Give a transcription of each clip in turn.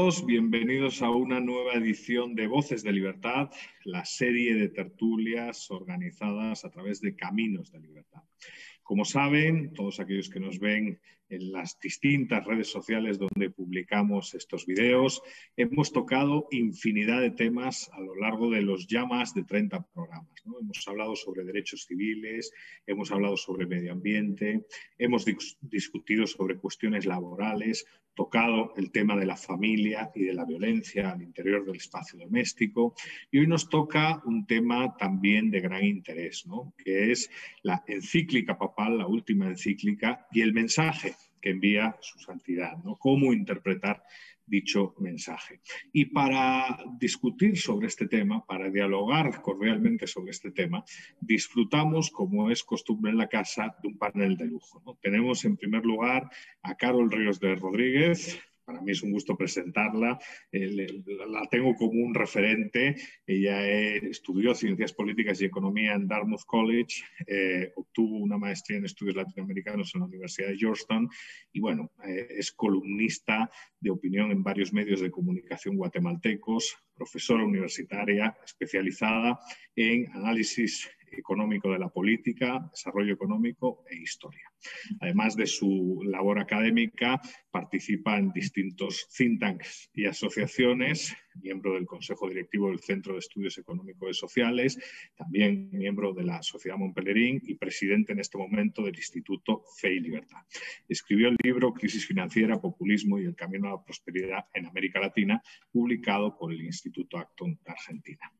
todos, bienvenidos a una nueva edición de Voces de Libertad, la serie de tertulias organizadas a través de Caminos de Libertad. Como saben, todos aquellos que nos ven en las distintas redes sociales donde publicamos estos videos, hemos tocado infinidad de temas a lo largo de los ya más de 30 programas, ¿no? Hemos hablado sobre derechos civiles, hemos hablado sobre medio ambiente, hemos discutido sobre cuestiones laborales, tocado el tema de la familia y de la violencia al interior del espacio doméstico, y hoy nos toca un tema también de gran interés, ¿no? Que es la encíclica papal, la última encíclica, y el mensaje que envía su santidad, ¿no? Cómo interpretar dicho mensaje. Y para discutir sobre este tema, para dialogar cordialmente sobre este tema, disfrutamos, como es costumbre en la casa, de un panel de lujo, ¿no? Tenemos en primer lugar a Carol Ríos de Rodríguez. Para mí es un gusto presentarla, la tengo como un referente. Ella estudió Ciencias Políticas y Economía en Dartmouth College, obtuvo una maestría en Estudios Latinoamericanos en la Universidad de Georgetown y bueno, es columnista de opinión en varios medios de comunicación guatemaltecos, profesora universitaria especializada en análisis económico de la política, desarrollo económico e historia. Además de su labor académica, participa en distintos think tanks y asociaciones, miembro del Consejo Directivo del Centro de Estudios Económicos y Sociales, también miembro de la Sociedad Montpellerín y presidente en este momento del Instituto Fe y Libertad. Escribió el libro Crisis Financiera, Populismo y el Camino a la Prosperidad en América Latina, publicado por el Instituto Acton de Argentina.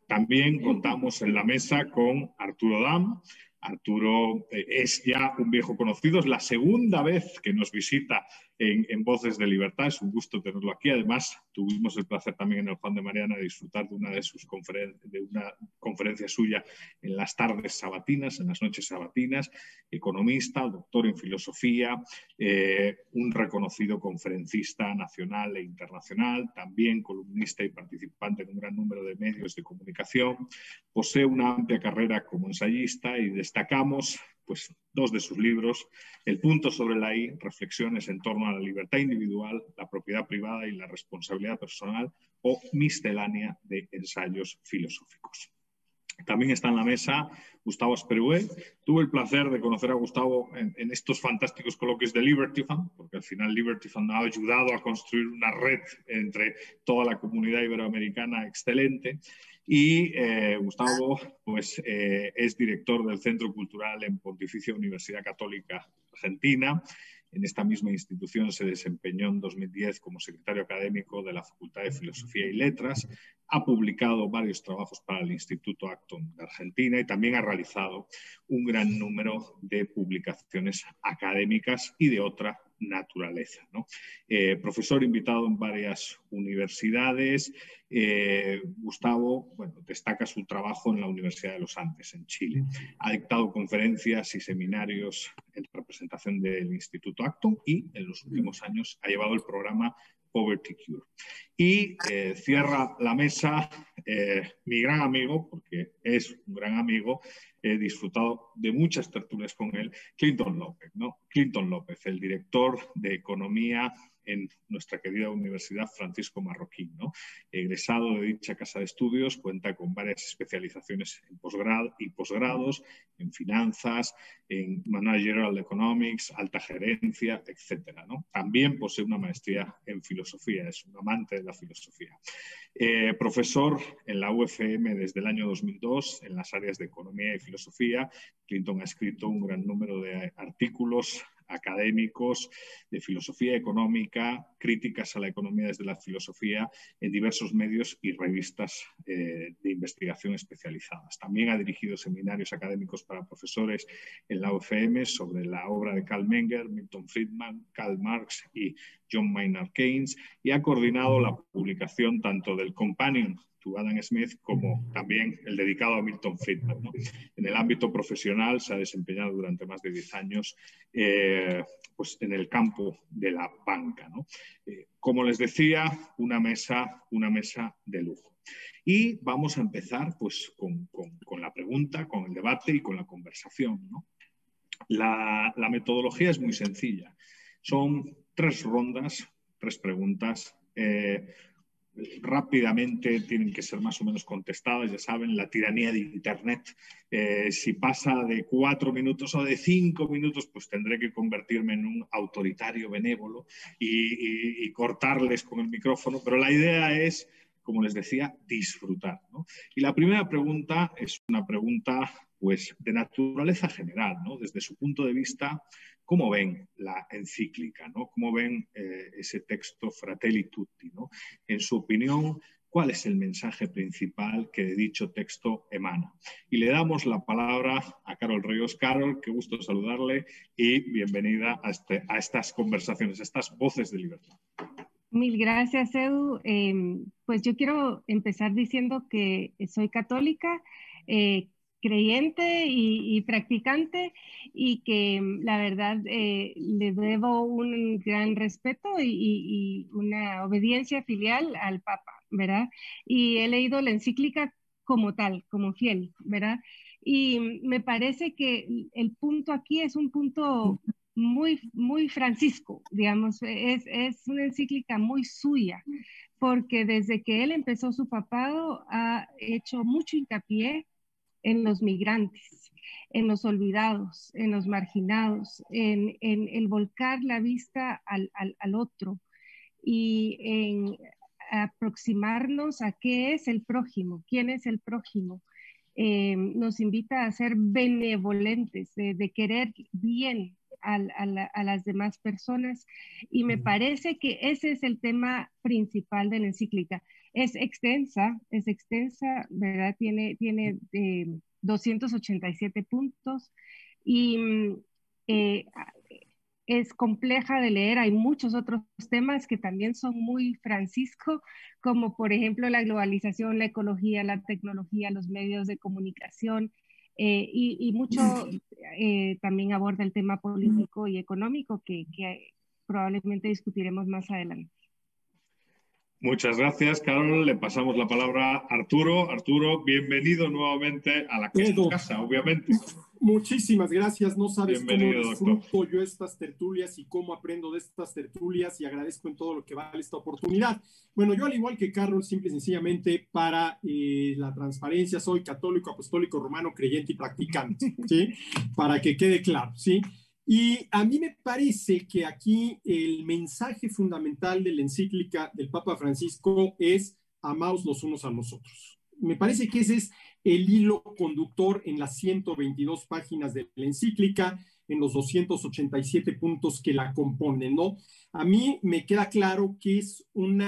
También contamos en la mesa con Arturo Dam. Arturo es ya un viejo conocido, es la segunda vez que nos visita en Voces de Libertad, es un gusto tenerlo aquí. Además, tuvimos el placer también en el Juan de Mariana de disfrutar de una conferencia suya en las tardes sabatinas, en las noches sabatinas, economista, doctor en filosofía, un reconocido conferencista nacional e internacional, también columnista y participante en un gran número de medios de comunicación, posee una amplia carrera como ensayista y destacamos pues, dos de sus libros, El punto sobre la I, reflexiones en torno a la libertad individual, la propiedad privada y la responsabilidad personal, o Miscelánea de ensayos filosóficos. También está en la mesa Gustavo Asperué. Tuve el placer de conocer a Gustavo en estos fantásticos coloquios de Liberty Fund, porque al final Liberty Fund ha ayudado a construir una red entre toda la comunidad iberoamericana excelente. Y Gustavo pues, es director del Centro Cultural en Pontificia Universidad Católica Argentina. En esta misma institución se desempeñó en 2010 como secretario académico de la Facultad de Filosofía y Letras. Ha publicado varios trabajos para el Instituto Acton de Argentina y también ha realizado un gran número de publicaciones académicas y de otra naturaleza, ¿no? Profesor invitado en varias universidades. Gustavo, bueno, destaca su trabajo en la Universidad de los Andes, en Chile. Ha dictado conferencias y seminarios en representación del Instituto Acton y en los últimos años ha llevado el programa Poverty Cure. Y cierra la mesa mi gran amigo, porque es un gran amigo, he disfrutado de muchas tertulias con él, Clinton López, ¿no? Clinton López, el director de Economía en nuestra querida Universidad Francisco Marroquín, ¿no? Egresado de dicha casa de estudios, cuenta con varias especializaciones en posgrado y posgrados, en finanzas, en managerial economics, alta gerencia, etcétera, ¿no? También posee una maestría en filosofía, es un amante de la filosofía. Profesor en la UFM desde el año 2002 en las áreas de economía y filosofía. Clinton ha escrito un gran número de artículos académicos de filosofía económica, críticas a la economía desde la filosofía en diversos medios y revistas de investigación especializadas. También ha dirigido seminarios académicos para profesores en la UFM sobre la obra de Carl Menger, Milton Friedman, Karl Marx y John Maynard Keynes, y ha coordinado la publicación tanto del Companion to Adam Smith como también el dedicado a Milton Friedman, ¿no? En el ámbito profesional se ha desempeñado durante más de 10 años pues en el campo de la banca, ¿no? Como les decía, una mesa de lujo. Y vamos a empezar pues, con la pregunta, con el debate y con la conversación, ¿no? La metodología es muy sencilla. Son 3 rondas tres preguntas. Rápidamente tienen que ser más o menos contestadas. Ya saben, la tiranía de Internet. Si pasa de 4 minutos o de 5 minutos, pues tendré que convertirme en un autoritario benévolo y cortarles con el micrófono. Pero la idea es, como les decía, disfrutar, ¿no? Y la primera pregunta es una pregunta pues, de naturaleza general, ¿no? Desde su punto de vista, ¿cómo ven la encíclica, ¿no? ¿Cómo ven ese texto Fratelli Tutti, ¿no? En su opinión, ¿cuál es el mensaje principal que de dicho texto emana? Y le damos la palabra a Carol Ríos. Carol, qué gusto saludarle y bienvenida a estas conversaciones, a estas voces de libertad. Mil gracias, Edu. Pues yo quiero empezar diciendo que soy católica, creyente y practicante, y que la verdad le debo un gran respeto y una obediencia filial al Papa, ¿verdad? Y he leído la encíclica como tal, como fiel, ¿verdad? Y me parece que el punto aquí es un punto muy Francisco, digamos, es una encíclica muy suya, porque desde que él empezó su papado ha hecho mucho hincapié en los migrantes, en los olvidados, en los marginados, en el volcar la vista al otro y en aproximarnos a qué es el prójimo, quién es el prójimo. Nos invita a ser benevolentes, de querer bien a las demás personas, y me parece que ese es el tema principal de la encíclica. Es extensa, ¿verdad? Tiene 287 puntos y eh, es compleja de leer. Hay muchos otros temas que también son muy Francisco, como por ejemplo la globalización, la ecología, la tecnología, los medios de comunicación, y mucho también aborda el tema político y económico que probablemente discutiremos más adelante. Muchas gracias, Carol. Le pasamos la palabra a Arturo. Arturo, bienvenido nuevamente a la casa, obviamente. Muchísimas gracias. No sabes cómo disfruto doctor. yo estas tertulias y cómo aprendo de estas tertulias, y agradezco en todo lo que vale esta oportunidad. Bueno, yo al igual que Carol, simple y sencillamente para la transparencia, soy católico, apostólico, romano, creyente y practicante, ¿sí? Para que quede claro, ¿sí? Y a mí me parece que aquí el mensaje fundamental de la encíclica del Papa Francisco es: amaos los unos a los otros. Me parece que ese es el hilo conductor en las 122 páginas de la encíclica, en los 287 puntos que la componen, ¿no? A mí me queda claro que es un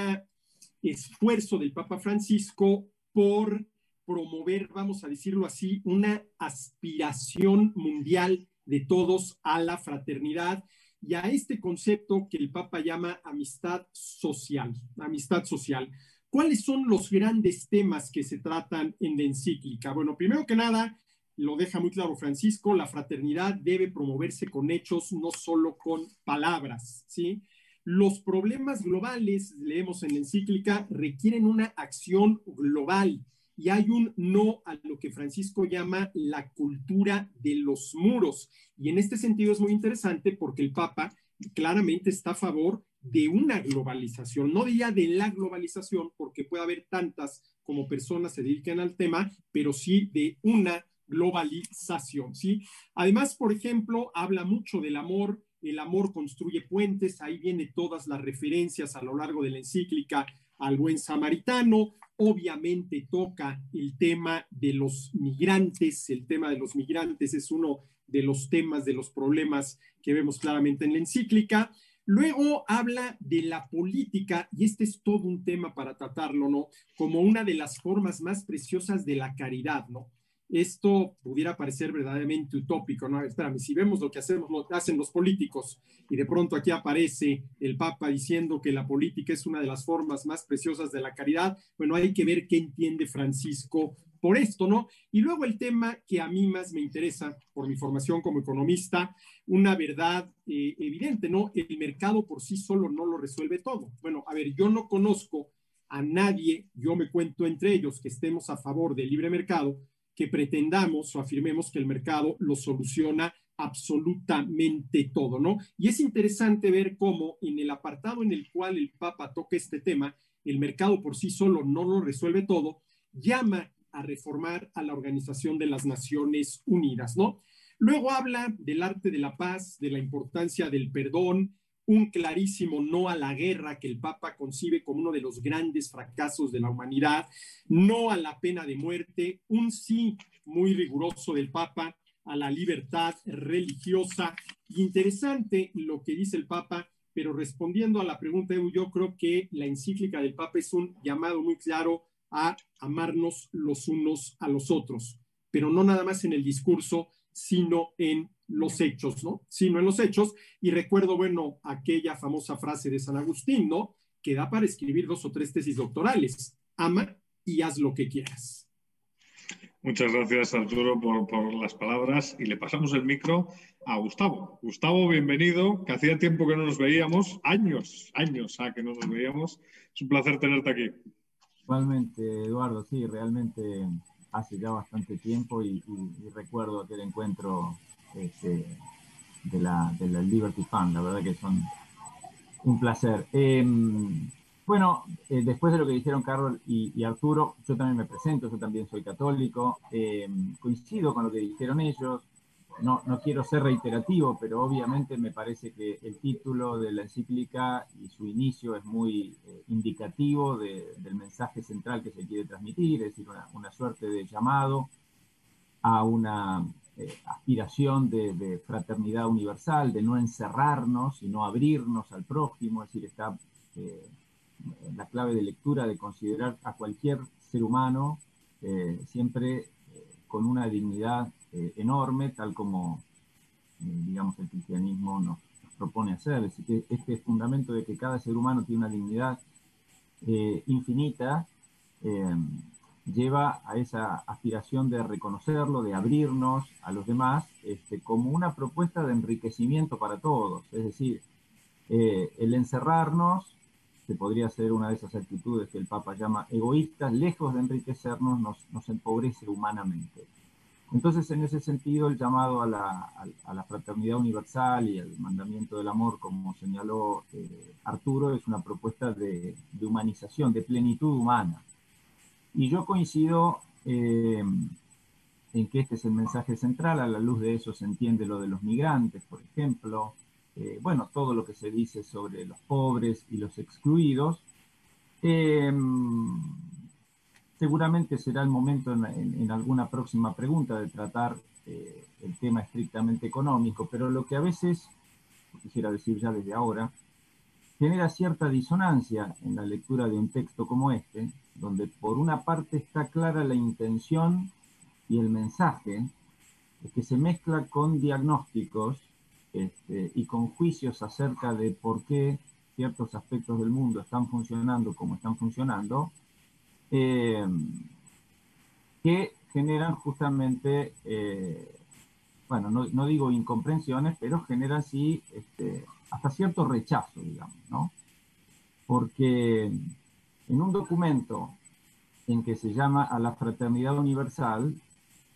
esfuerzo del Papa Francisco por promover, vamos a decirlo así, una aspiración mundial de todos a la fraternidad y a este concepto que el Papa llama amistad social. Amistad social. ¿Cuáles son los grandes temas que se tratan en la encíclica? Bueno, primero que nada, lo deja muy claro Francisco, la fraternidad debe promoverse con hechos, no solo con palabras, ¿sí? Los problemas globales, leemos en la encíclica, requieren una acción global, y hay un no a lo que Francisco llama la cultura de los muros. Y en este sentido es muy interesante porque el Papa claramente está a favor de una globalización, no diría de la globalización, porque puede haber tantas como personas se dediquen al tema, pero sí de una globalización, ¿sí? Además, por ejemplo, habla mucho del amor. El amor construye puentes, ahí vienen todas las referencias a lo largo de la encíclica al buen samaritano. Obviamente toca el tema de los migrantes. El tema de los migrantes es uno de los temas, de los problemas que vemos claramente en la encíclica. Luego habla de la política, y este es todo un tema para tratarlo, ¿no? Como una de las formas más preciosas de la caridad, ¿no? Esto pudiera parecer verdaderamente utópico, ¿no? Espérame, si vemos lo que hacemos, lo que hacen los políticos, y de pronto aquí aparece el Papa diciendo que la política es una de las formas más preciosas de la caridad, bueno, hay que ver qué entiende Francisco por esto, ¿no? Y luego el tema que a mí más me interesa, por mi formación como economista, una verdad evidente, ¿no? El mercado por sí solo no lo resuelve todo. Bueno, a ver, yo no conozco a nadie, yo me cuento entre ellos, que estemos a favor del libre mercado, que pretendamos o afirmemos que el mercado lo soluciona absolutamente todo, ¿no? Y es interesante ver cómo en el apartado en el cual el Papa toca este tema, el mercado por sí solo no lo resuelve todo, llama a reformar a la Organización de las Naciones Unidas, ¿no? Luego habla del arte de la paz, de la importancia del perdón, un clarísimo no a la guerra que el Papa concibe como uno de los grandes fracasos de la humanidad, no a la pena de muerte, un sí muy riguroso del Papa a la libertad religiosa. Interesante lo que dice el Papa, pero respondiendo a la pregunta, yo creo que la encíclica del Papa es un llamado muy claro a amarnos los unos a los otros, pero no nada más en el discurso, sino en los hechos, ¿no? Sino en los hechos. Y recuerdo, bueno, aquella famosa frase de San Agustín, ¿no? Que da para escribir 2 o 3 tesis doctorales. Ama y haz lo que quieras. Muchas gracias, Arturo, por las palabras. Y le pasamos el micro a Gustavo. Gustavo, bienvenido, que hacía tiempo que no nos veíamos, años que no nos veíamos. Es un placer tenerte aquí. Igualmente, Eduardo, sí, realmente hace ya bastante tiempo y recuerdo aquel encuentro de la Liberty Fund, la verdad que son un placer. Bueno, después de lo que dijeron Carol y Arturo, yo también me presento, yo también soy católico, coincido con lo que dijeron ellos, no quiero ser reiterativo, pero obviamente me parece que el título de la encíclica y su inicio es muy indicativo del mensaje central que se quiere transmitir, es decir, una suerte de llamado a una aspiración de fraternidad universal, de no encerrarnos, sino abrirnos al prójimo, es decir, está la clave de lectura de considerar a cualquier ser humano siempre con una dignidad enorme, tal como, digamos, el cristianismo nos propone hacer. Es decir, que este fundamento de que cada ser humano tiene una dignidad infinita lleva a esa aspiración de reconocerlo, de abrirnos a los demás como una propuesta de enriquecimiento para todos. Es decir, el encerrarnos, que podría ser una de esas actitudes que el Papa llama egoístas, lejos de enriquecernos, nos empobrece humanamente. Entonces, en ese sentido, el llamado a la fraternidad universal y al mandamiento del amor, como señaló Arturo, es una propuesta de humanización, de plenitud humana. Y yo coincido en que este es el mensaje central. A la luz de eso se entiende lo de los migrantes, por ejemplo. Bueno, todo lo que se dice sobre los pobres y los excluidos. Seguramente será el momento en alguna próxima pregunta de tratar el tema estrictamente económico, pero lo que a veces, quisiera decir ya desde ahora, genera cierta disonancia en la lectura de un texto como este, donde por una parte está clara la intención y el mensaje, que se mezcla con diagnósticos y con juicios acerca de por qué ciertos aspectos del mundo están funcionando como están funcionando, que generan justamente, bueno, no digo incomprensiones, pero generan sí hasta cierto rechazo, digamos, ¿no? Porque en un documento en que se llama a la fraternidad universal,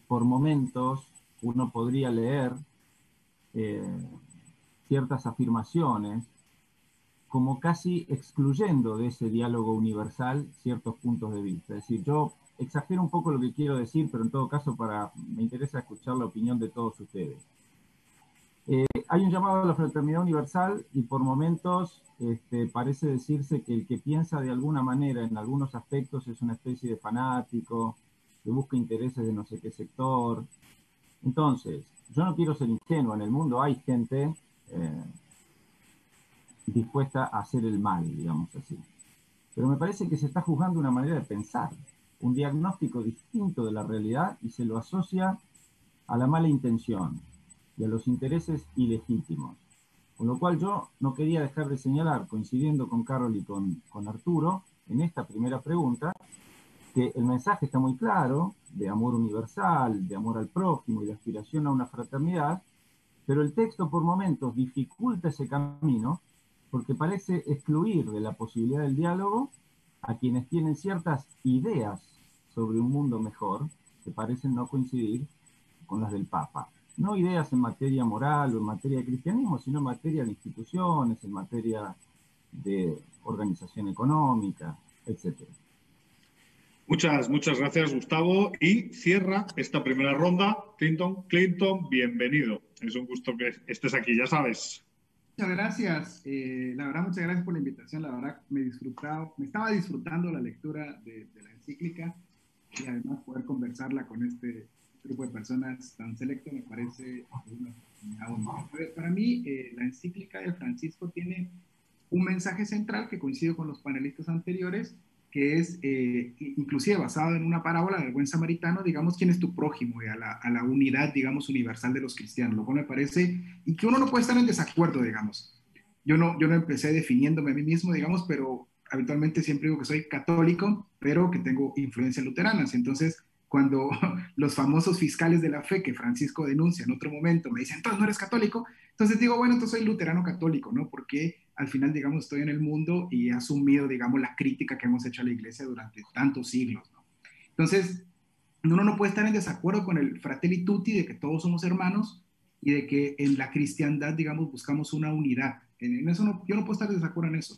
por momentos uno podría leer ciertas afirmaciones como casi excluyendo de ese diálogo universal ciertos puntos de vista. Es decir, yo exagero un poco lo que quiero decir, pero en todo caso me interesa escuchar la opinión de todos ustedes. Hay un llamado a la fraternidad universal y por momentos parece decirse que el que piensa de alguna manera en algunos aspectos es una especie de fanático, que busca intereses de no sé qué sector. Entonces, yo no quiero ser ingenuo, en el mundo hay gente dispuesta a hacer el mal, digamos así. Pero me parece que se está juzgando una manera de pensar, un diagnóstico distinto de la realidad y se lo asocia a la mala intención y a los intereses ilegítimos. Con lo cual yo no quería dejar de señalar, coincidiendo con Carol y con Arturo, en esta primera pregunta, que el mensaje está muy claro, de amor universal, de amor al prójimo y de aspiración a una fraternidad, pero el texto por momentos dificulta ese camino porque parece excluir de la posibilidad del diálogo a quienes tienen ciertas ideas sobre un mundo mejor que parecen no coincidir con las del Papa. no ideas en materia moral o en materia de cristianismo, sino en materia de instituciones, en materia de organización económica, etcétera. Muchas gracias, Gustavo. Y cierra esta primera ronda Clinton, bienvenido. Es un gusto que estés aquí, ya sabes. Muchas gracias. La verdad, muchas gracias por la invitación. La verdad, me estaba disfrutando la lectura de la encíclica y además poder conversarla con este grupo de personas tan selecto me parece una oportunidad única. Para mí, la encíclica de Francisco tiene un mensaje central que coincide con los panelistas anteriores, que es inclusive basado en una parábola del buen samaritano, digamos, quién es tu prójimo y a la unidad, digamos, universal de los cristianos, lo cual me parece, y que uno no puede estar en desacuerdo, digamos. Yo no empecé definiéndome a mí mismo, digamos, pero habitualmente siempre digo que soy católico, pero que tengo influencias luteranas. Entonces, cuando los famosos fiscales de la fe que Francisco denuncia en otro momento me dicen, entonces no eres católico, entonces digo, bueno, entonces soy luterano católico, ¿no? Porque al final, digamos, estoy en el mundo y he asumido, digamos, la crítica que hemos hecho a la iglesia durante tantos siglos, ¿no? Entonces, uno no puede estar en desacuerdo con el fratelli tutti de que todos somos hermanos y de que en la cristiandad, digamos, buscamos una unidad. En eso yo no puedo estar en desacuerdo en eso.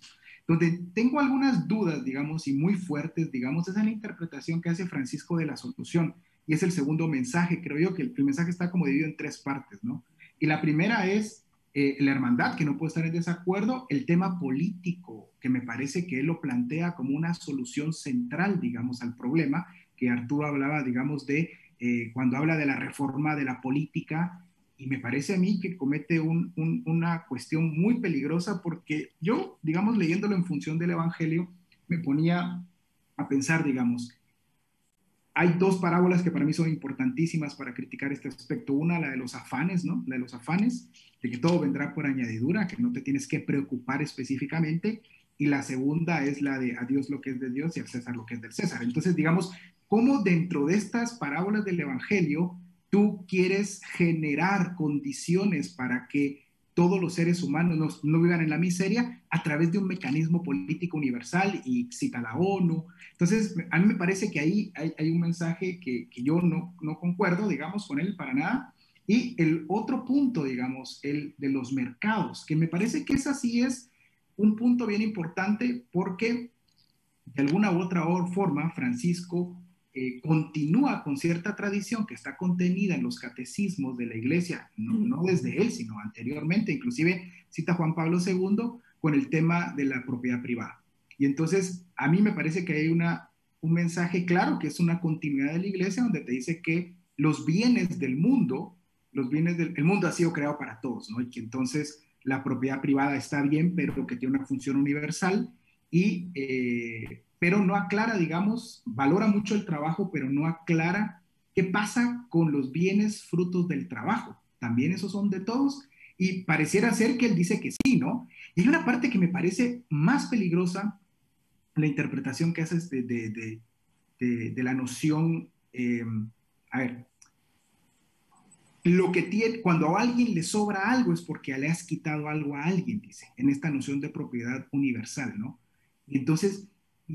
Donde tengo algunas dudas, digamos, y muy fuertes, digamos, es en la interpretación que hace Francisco de la solución. Y es el segundo mensaje. Creo yo que el mensaje está como dividido en tres partes, ¿no? Y la primera es la hermandad, que no puede estar en desacuerdo, el tema político, que me parece que él lo plantea como una solución central, digamos, al problema, que Arturo hablaba, digamos, de cuando habla de la reforma de la política, y me parece a mí que comete una cuestión muy peligrosa, porque yo, digamos, leyéndolo en función del Evangelio, me ponía a pensar, digamos, hay dos parábolas que para mí son importantísimas para criticar este aspecto. Una, la de los afanes, ¿no? La de los afanes, de que todo vendrá por añadidura, que no te tienes que preocupar específicamente. Y la segunda es la de a Dios lo que es de Dios y al César lo que es del César. Entonces, digamos, ¿cómo dentro de estas parábolas del Evangelio tú quieres generar condiciones para que todos los seres humanos no vivan en la miseria a través de un mecanismo político universal? Y cita la ONU. Entonces, a mí me parece que ahí hay un mensaje que yo no concuerdo, digamos, con él para nada. Y el otro punto, digamos, el de los mercados, que me parece que ese sí es un punto bien importante porque de alguna u otra forma Francisco continúa con cierta tradición que está contenida en los catecismos de la iglesia, no desde él, sino anteriormente, inclusive cita Juan Pablo II con el tema de la propiedad privada. Y entonces a mí me parece que hay un mensaje claro que es una continuidad de la iglesia donde te dice que los bienes del mundo, el mundo ha sido creado para todos, ¿no? Y que entonces la propiedad privada está bien, pero que tiene una función universal pero no aclara, digamos, valora mucho el trabajo, pero no aclara qué pasa con los bienes frutos del trabajo. También esos son de todos y pareciera ser que él dice que sí, ¿no? Y hay una parte que me parece más peligrosa, la interpretación que haces de la noción, a ver, lo que tiene, cuando a alguien le sobra algo es porque le has quitado algo a alguien, dice, en esta noción de propiedad universal, ¿no? Y entonces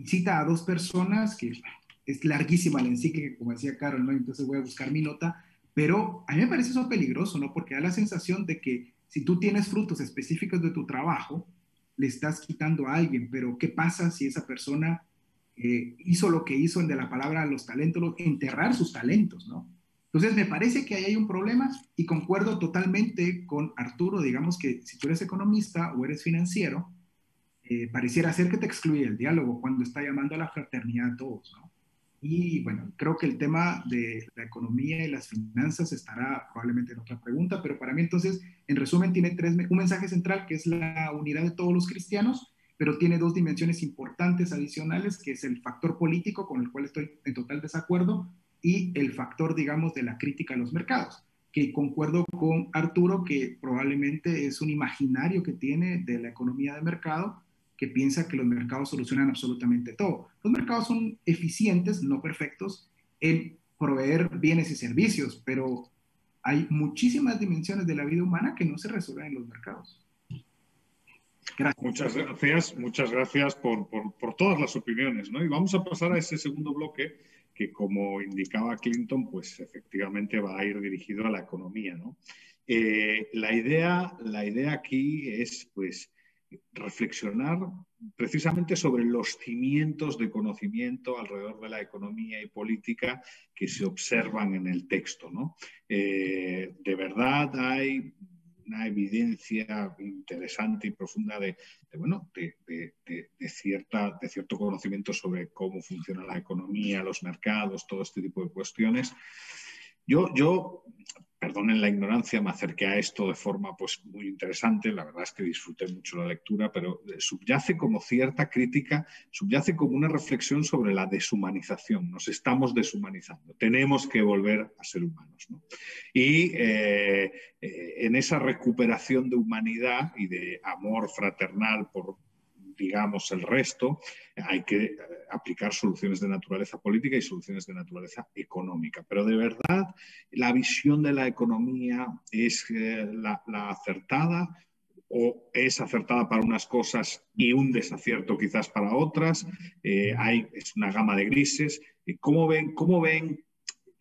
cita a dos personas, que es larguísima la encíclica, como decía Carol, ¿no? Entonces voy a buscar mi nota, pero a mí me parece eso peligroso, ¿no? Porque da la sensación de que si tú tienes frutos específicos de tu trabajo, le estás quitando a alguien, pero ¿qué pasa si esa persona hizo lo que hizo de la palabra los talentos, enterrar sus talentos, ¿no? Entonces me parece que ahí hay un problema y concuerdo totalmente con Arturo, digamos que si tú eres economista o eres financiero, pareciera ser que te excluye el diálogo cuando está llamando a la fraternidad a todos, ¿no? Y bueno, creo que el tema de la economía y las finanzas estará probablemente en otra pregunta, pero para mí entonces, en resumen, tiene un mensaje central que es la unidad de todos los cristianos, pero tiene dos dimensiones importantes adicionales, que es el factor político, con el cual estoy en total desacuerdo, y el factor, digamos, de la crítica a los mercados, que concuerdo con Arturo, que probablemente es un imaginario que tiene de la economía de mercado, que piensa que los mercados solucionan absolutamente todo. Los mercados son eficientes, no perfectos, en proveer bienes y servicios, pero hay muchísimas dimensiones de la vida humana que no se resuelven en los mercados. Gracias. Muchas gracias por todas las opiniones, ¿no? Y vamos a pasar a ese segundo bloque que, como indicaba Clinton, pues efectivamente va a ir dirigido a la economía, ¿no? La idea aquí es, pues, reflexionar precisamente sobre los cimientos de conocimiento alrededor de la economía y política que se observan en el texto, ¿no? De verdad hay una evidencia interesante y profunda de cierto conocimiento sobre cómo funciona la economía, los mercados, todo este tipo de cuestiones. Yo, perdonen la ignorancia, me acerqué a esto de forma pues muy interesante, la verdad es que disfruté mucho la lectura, pero subyace como cierta crítica, subyace como una reflexión sobre la deshumanización. Nos estamos deshumanizando, tenemos que volver a ser humanos, ¿no? Y en esa recuperación de humanidad y de amor fraternal por, digamos, el resto, hay que aplicar soluciones de naturaleza política y soluciones de naturaleza económica. Pero de verdad, la visión de la economía es la acertada, o es acertada para unas cosas y un desacierto quizás para otras. Es una gama de grises. ¿Cómo ven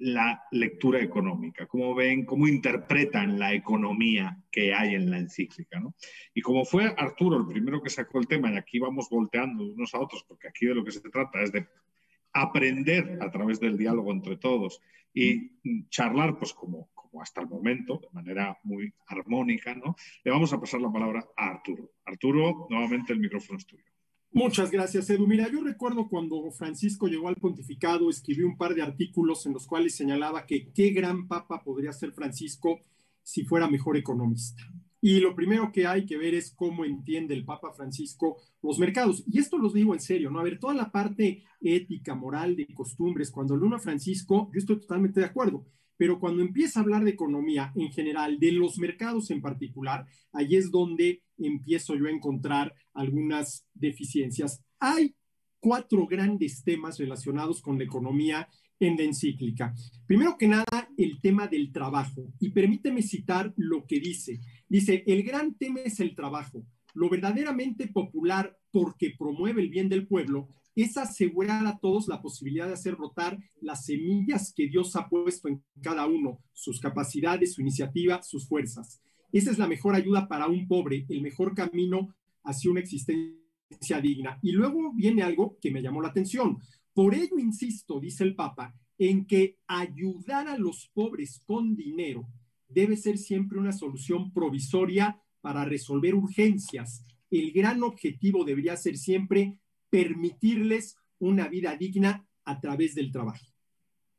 la lectura económica? ¿Cómo interpretan la economía que hay en la encíclica, ¿no? Y como fue Arturo el primero que sacó el tema, y aquí vamos volteando de unos a otros, porque aquí de lo que se trata es de aprender a través del diálogo entre todos y charlar, pues como hasta el momento, de manera muy armónica, ¿no? Le vamos a pasar la palabra a Arturo. Arturo, nuevamente el micrófono es tuyo. Muchas gracias, Edu. Mira, yo recuerdo cuando Francisco llegó al pontificado, escribió un par de artículos en los cuales señalaba que qué gran papa podría ser Francisco si fuera mejor economista. Y lo primero que hay que ver es cómo entiende el Papa Francisco los mercados. Y esto los digo en serio, ¿no? A ver, toda la parte ética, moral, de costumbres, cuando lo uno a Francisco, yo estoy totalmente de acuerdo. Pero cuando empieza a hablar de economía en general, de los mercados en particular, ahí es donde empiezo yo a encontrar algunas deficiencias. Hay 4 grandes temas relacionados con la economía en la encíclica. Primero que nada, el tema del trabajo. Y permíteme citar lo que dice. Dice, el gran tema es el trabajo. Lo verdaderamente popular, porque promueve el bien del pueblo, es asegurar a todos la posibilidad de hacer brotar las semillas que Dios ha puesto en cada uno, sus capacidades, su iniciativa, sus fuerzas. Esa es la mejor ayuda para un pobre, el mejor camino hacia una existencia digna. Y luego viene algo que me llamó la atención. Por ello insisto, dice el Papa, en que ayudar a los pobres con dinero debe ser siempre una solución provisoria para resolver urgencias. El gran objetivo debería ser siempre permitirles una vida digna a través del trabajo.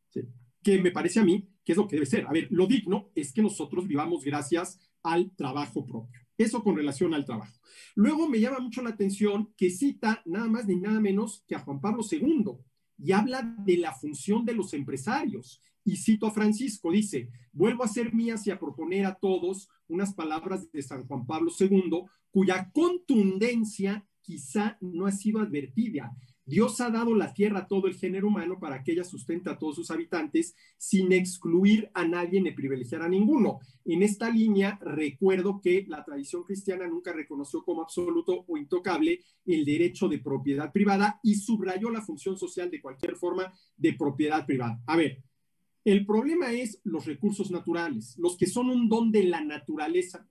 ¿Sí? Que me parece a mí que es lo que debe ser. A ver, lo digno es que nosotros vivamos gracias al trabajo propio. Eso con relación al trabajo. Luego me llama mucho la atención que cita nada más ni nada menos que a Juan Pablo II y habla de la función de los empresarios. Y cito a Francisco, dice, vuelvo a hacer mías y a proponer a todos unas palabras de San Juan Pablo II, cuya contundencia quizá no ha sido advertida. Dios ha dado la tierra a todo el género humano para que ella sustente a todos sus habitantes sin excluir a nadie ni privilegiar a ninguno. En esta línea, recuerdo que la tradición cristiana nunca reconoció como absoluto o intocable el derecho de propiedad privada y subrayó la función social de cualquier forma de propiedad privada. A ver, el problema es los recursos naturales, los que son un don de la naturaleza,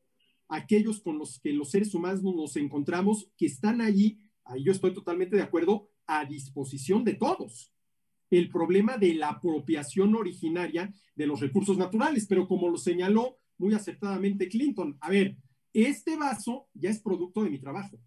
aquellos con los que los seres humanos nos encontramos, que están allí, ahí yo estoy totalmente de acuerdo, a disposición de todos. El problema de la apropiación originaria de los recursos naturales, pero como lo señaló muy acertadamente Clinton, a ver, este vaso ya es producto de mi trabajo.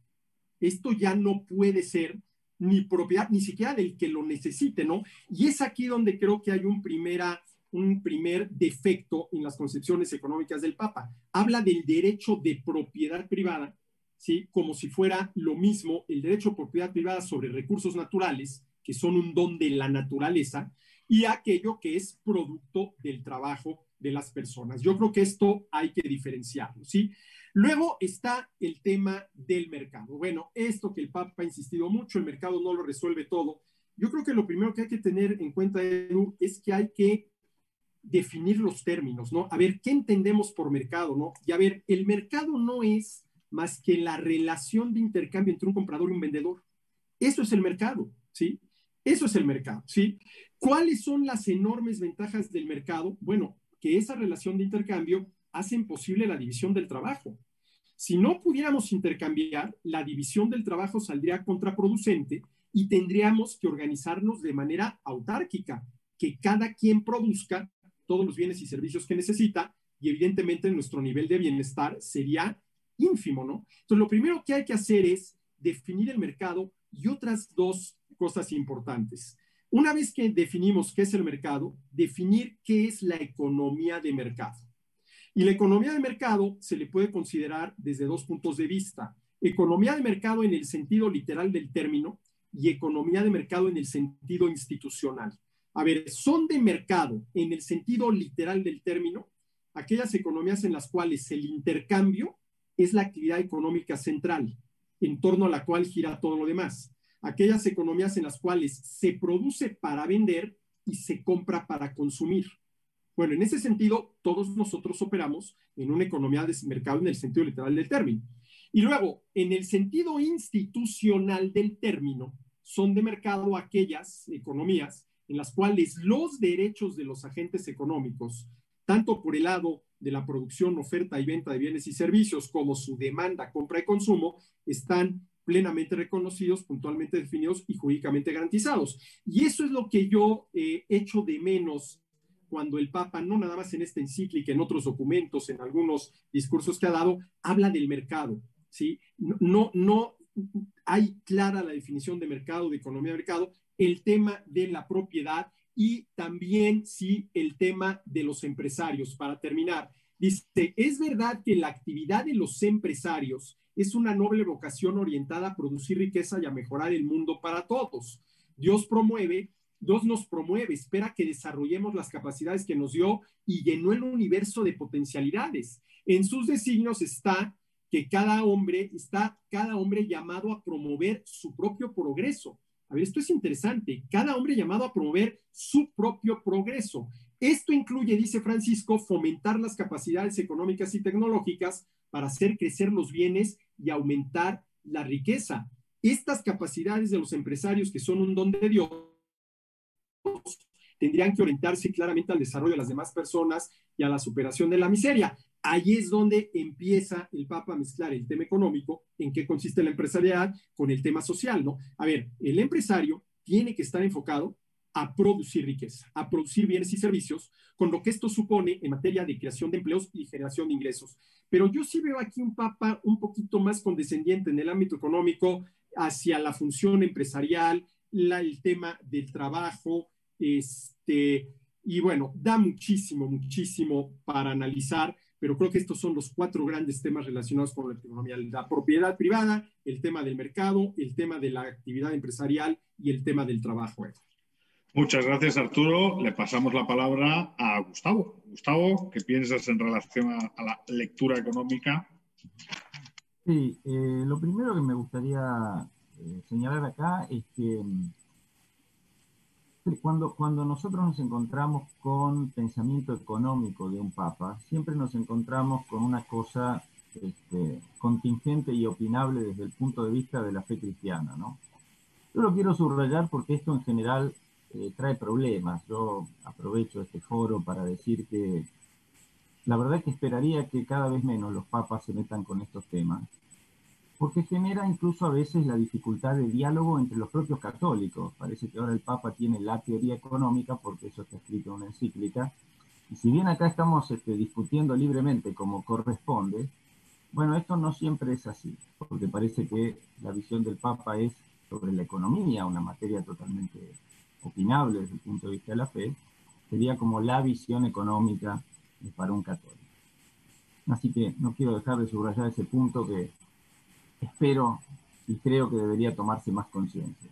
Esto ya no puede ser ni propiedad, ni siquiera del que lo necesite, ¿no? Y es aquí donde creo que hay un primer defecto en las concepciones económicas del Papa. Habla del derecho de propiedad privada, ¿sí? Como si fuera lo mismo el derecho de propiedad privada sobre recursos naturales, que son un don de la naturaleza, y aquello que es producto del trabajo de las personas. Yo creo que esto hay que diferenciarlo, ¿sí? Luego está el tema del mercado. Bueno, esto que el Papa ha insistido mucho, el mercado no lo resuelve todo. Yo creo que lo primero que hay que tener en cuenta, Edu, es que hay que definir los términos, ¿no? A ver, ¿qué entendemos por mercado, no? Y a ver, el mercado no es más que la relación de intercambio entre un comprador y un vendedor. Eso es el mercado, ¿sí? Eso es el mercado, ¿sí? ¿Cuáles son las enormes ventajas del mercado? Bueno, que esa relación de intercambio hace posible la división del trabajo. Si no pudiéramos intercambiar, la división del trabajo saldría contraproducente y tendríamos que organizarnos de manera autárquica, que cada quien produzca todos los bienes y servicios que necesita y evidentemente nuestro nivel de bienestar sería ínfimo, ¿no? Entonces, lo primero que hay que hacer es definir el mercado y otras dos cosas importantes. Una vez que definimos qué es el mercado, definir qué es la economía de mercado. Y la economía de mercado se le puede considerar desde dos puntos de vista. Economía de mercado en el sentido literal del término y economía de mercado en el sentido institucional. A ver, son de mercado en el sentido literal del término aquellas economías en las cuales el intercambio es la actividad económica central, en torno a la cual gira todo lo demás. Aquellas economías en las cuales se produce para vender y se compra para consumir. Bueno, en ese sentido, todos nosotros operamos en una economía de mercado en el sentido literal del término. Y luego, en el sentido institucional del término, son de mercado aquellas economías en las cuales los derechos de los agentes económicos, tanto por el lado de la producción, oferta y venta de bienes y servicios, como su demanda, compra y consumo, están plenamente reconocidos, puntualmente definidos y jurídicamente garantizados. Y eso es lo que yo echo de menos cuando el Papa, no nada más en esta encíclica, en otros documentos, en algunos discursos que ha dado, habla del mercado, ¿sí? No hay clara la definición de mercado, de economía de mercado, el tema de la propiedad y también, sí, el tema de los empresarios. Para terminar, dice, es verdad que la actividad de los empresarios es una noble vocación orientada a producir riqueza y a mejorar el mundo para todos. Dios nos promueve, espera que desarrollemos las capacidades que nos dio y llenó el universo de potencialidades. En sus designios está que cada hombre llamado a promover su propio progreso. A ver, esto es interesante. Cada hombre llamado a promover su propio progreso. Esto incluye, dice Francisco, fomentar las capacidades económicas y tecnológicas para hacer crecer los bienes y aumentar la riqueza. Estas capacidades de los empresarios, que son un don de Dios, tendrían que orientarse claramente al desarrollo de las demás personas y a la superación de la miseria. Ahí es donde empieza el Papa a mezclar el tema económico, en qué consiste la empresariedad, con el tema social, ¿no? A ver, el empresario tiene que estar enfocado a producir riqueza, a producir bienes y servicios, con lo que esto supone en materia de creación de empleos y generación de ingresos. Pero yo sí veo aquí un Papa un poquito más condescendiente en el ámbito económico hacia la función empresarial, el tema del trabajo, y bueno, da muchísimo para analizar, pero creo que estos son los 4 grandes temas relacionados con la economía: la propiedad privada, el tema del mercado, el tema de la actividad empresarial y el tema del trabajo. Muchas gracias, Arturo. Le pasamos la palabra a Gustavo. Gustavo, ¿qué piensas en relación a la lectura económica? Sí, lo primero que me gustaría señalar acá es que cuando nosotros nos encontramos con pensamiento económico de un papa, siempre nos encontramos con una cosa contingente y opinable desde el punto de vista de la fe cristiana, ¿no? Yo lo quiero subrayar porque esto en general trae problemas. Yo aprovecho este foro para decir que la verdad es que esperaría que cada vez menos los papas se metan con estos temas, porque genera incluso a veces la dificultad de diálogo entre los propios católicos. Parece que ahora el Papa tiene la teoría económica, porque eso está escrito en una encíclica, y si bien acá estamos discutiendo libremente como corresponde, bueno, esto no siempre es así, porque parece que la visión del Papa es sobre la economía, una materia totalmente opinable desde el punto de vista de la fe, sería como la visión económica para un católico. Así que no quiero dejar de subrayar ese punto que espero y creo que debería tomarse más conciencia.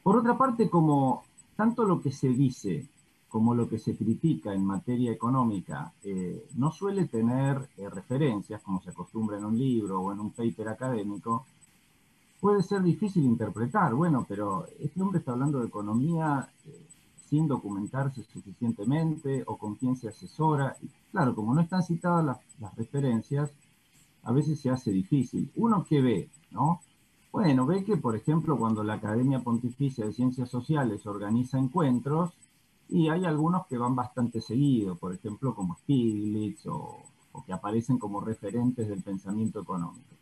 Por otra parte, como tanto lo que se dice como lo que se critica en materia económica no suele tener referencias, como se acostumbra en un libro o en un paper académico, puede ser difícil interpretar. Bueno, pero este hombre está hablando de economía sin documentarse suficientemente o con quién se asesora. Y claro, como no están citadas las referencias, a veces se hace difícil. Uno que ve, ¿no? Bueno, ve que, por ejemplo, cuando la Academia Pontificia de Ciencias Sociales organiza encuentros, y hay algunos que van bastante seguido, por ejemplo, como Stiglitz, o que aparecen como referentes del pensamiento económico.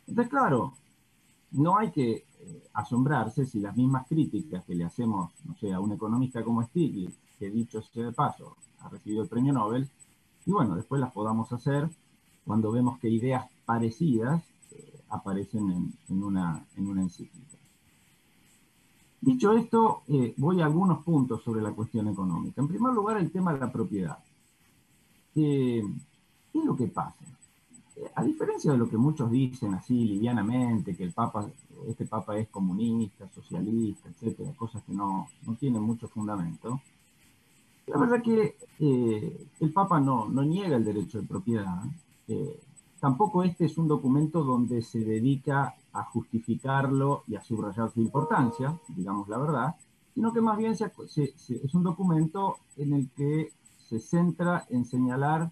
Entonces, claro, no hay que asombrarse si las mismas críticas que le hacemos, no sé, a un economista como Stiglitz, que dicho sea de paso, ha recibido el premio Nobel, y bueno, después las podamos hacer cuando vemos que ideas parecidas aparecen en una encíclica. Dicho esto, voy a algunos puntos sobre la cuestión económica. En primer lugar, el tema de la propiedad. ¿Qué es lo que pasa? A diferencia de lo que muchos dicen así livianamente, que este Papa es comunista, socialista, etcétera, cosas que no tienen mucho fundamento, la verdad que el Papa no niega el derecho de propiedad. Tampoco este es un documento donde se dedica a justificarlo y a subrayar su importancia, digamos la verdad, sino que más bien es un documento en el que se centra en señalar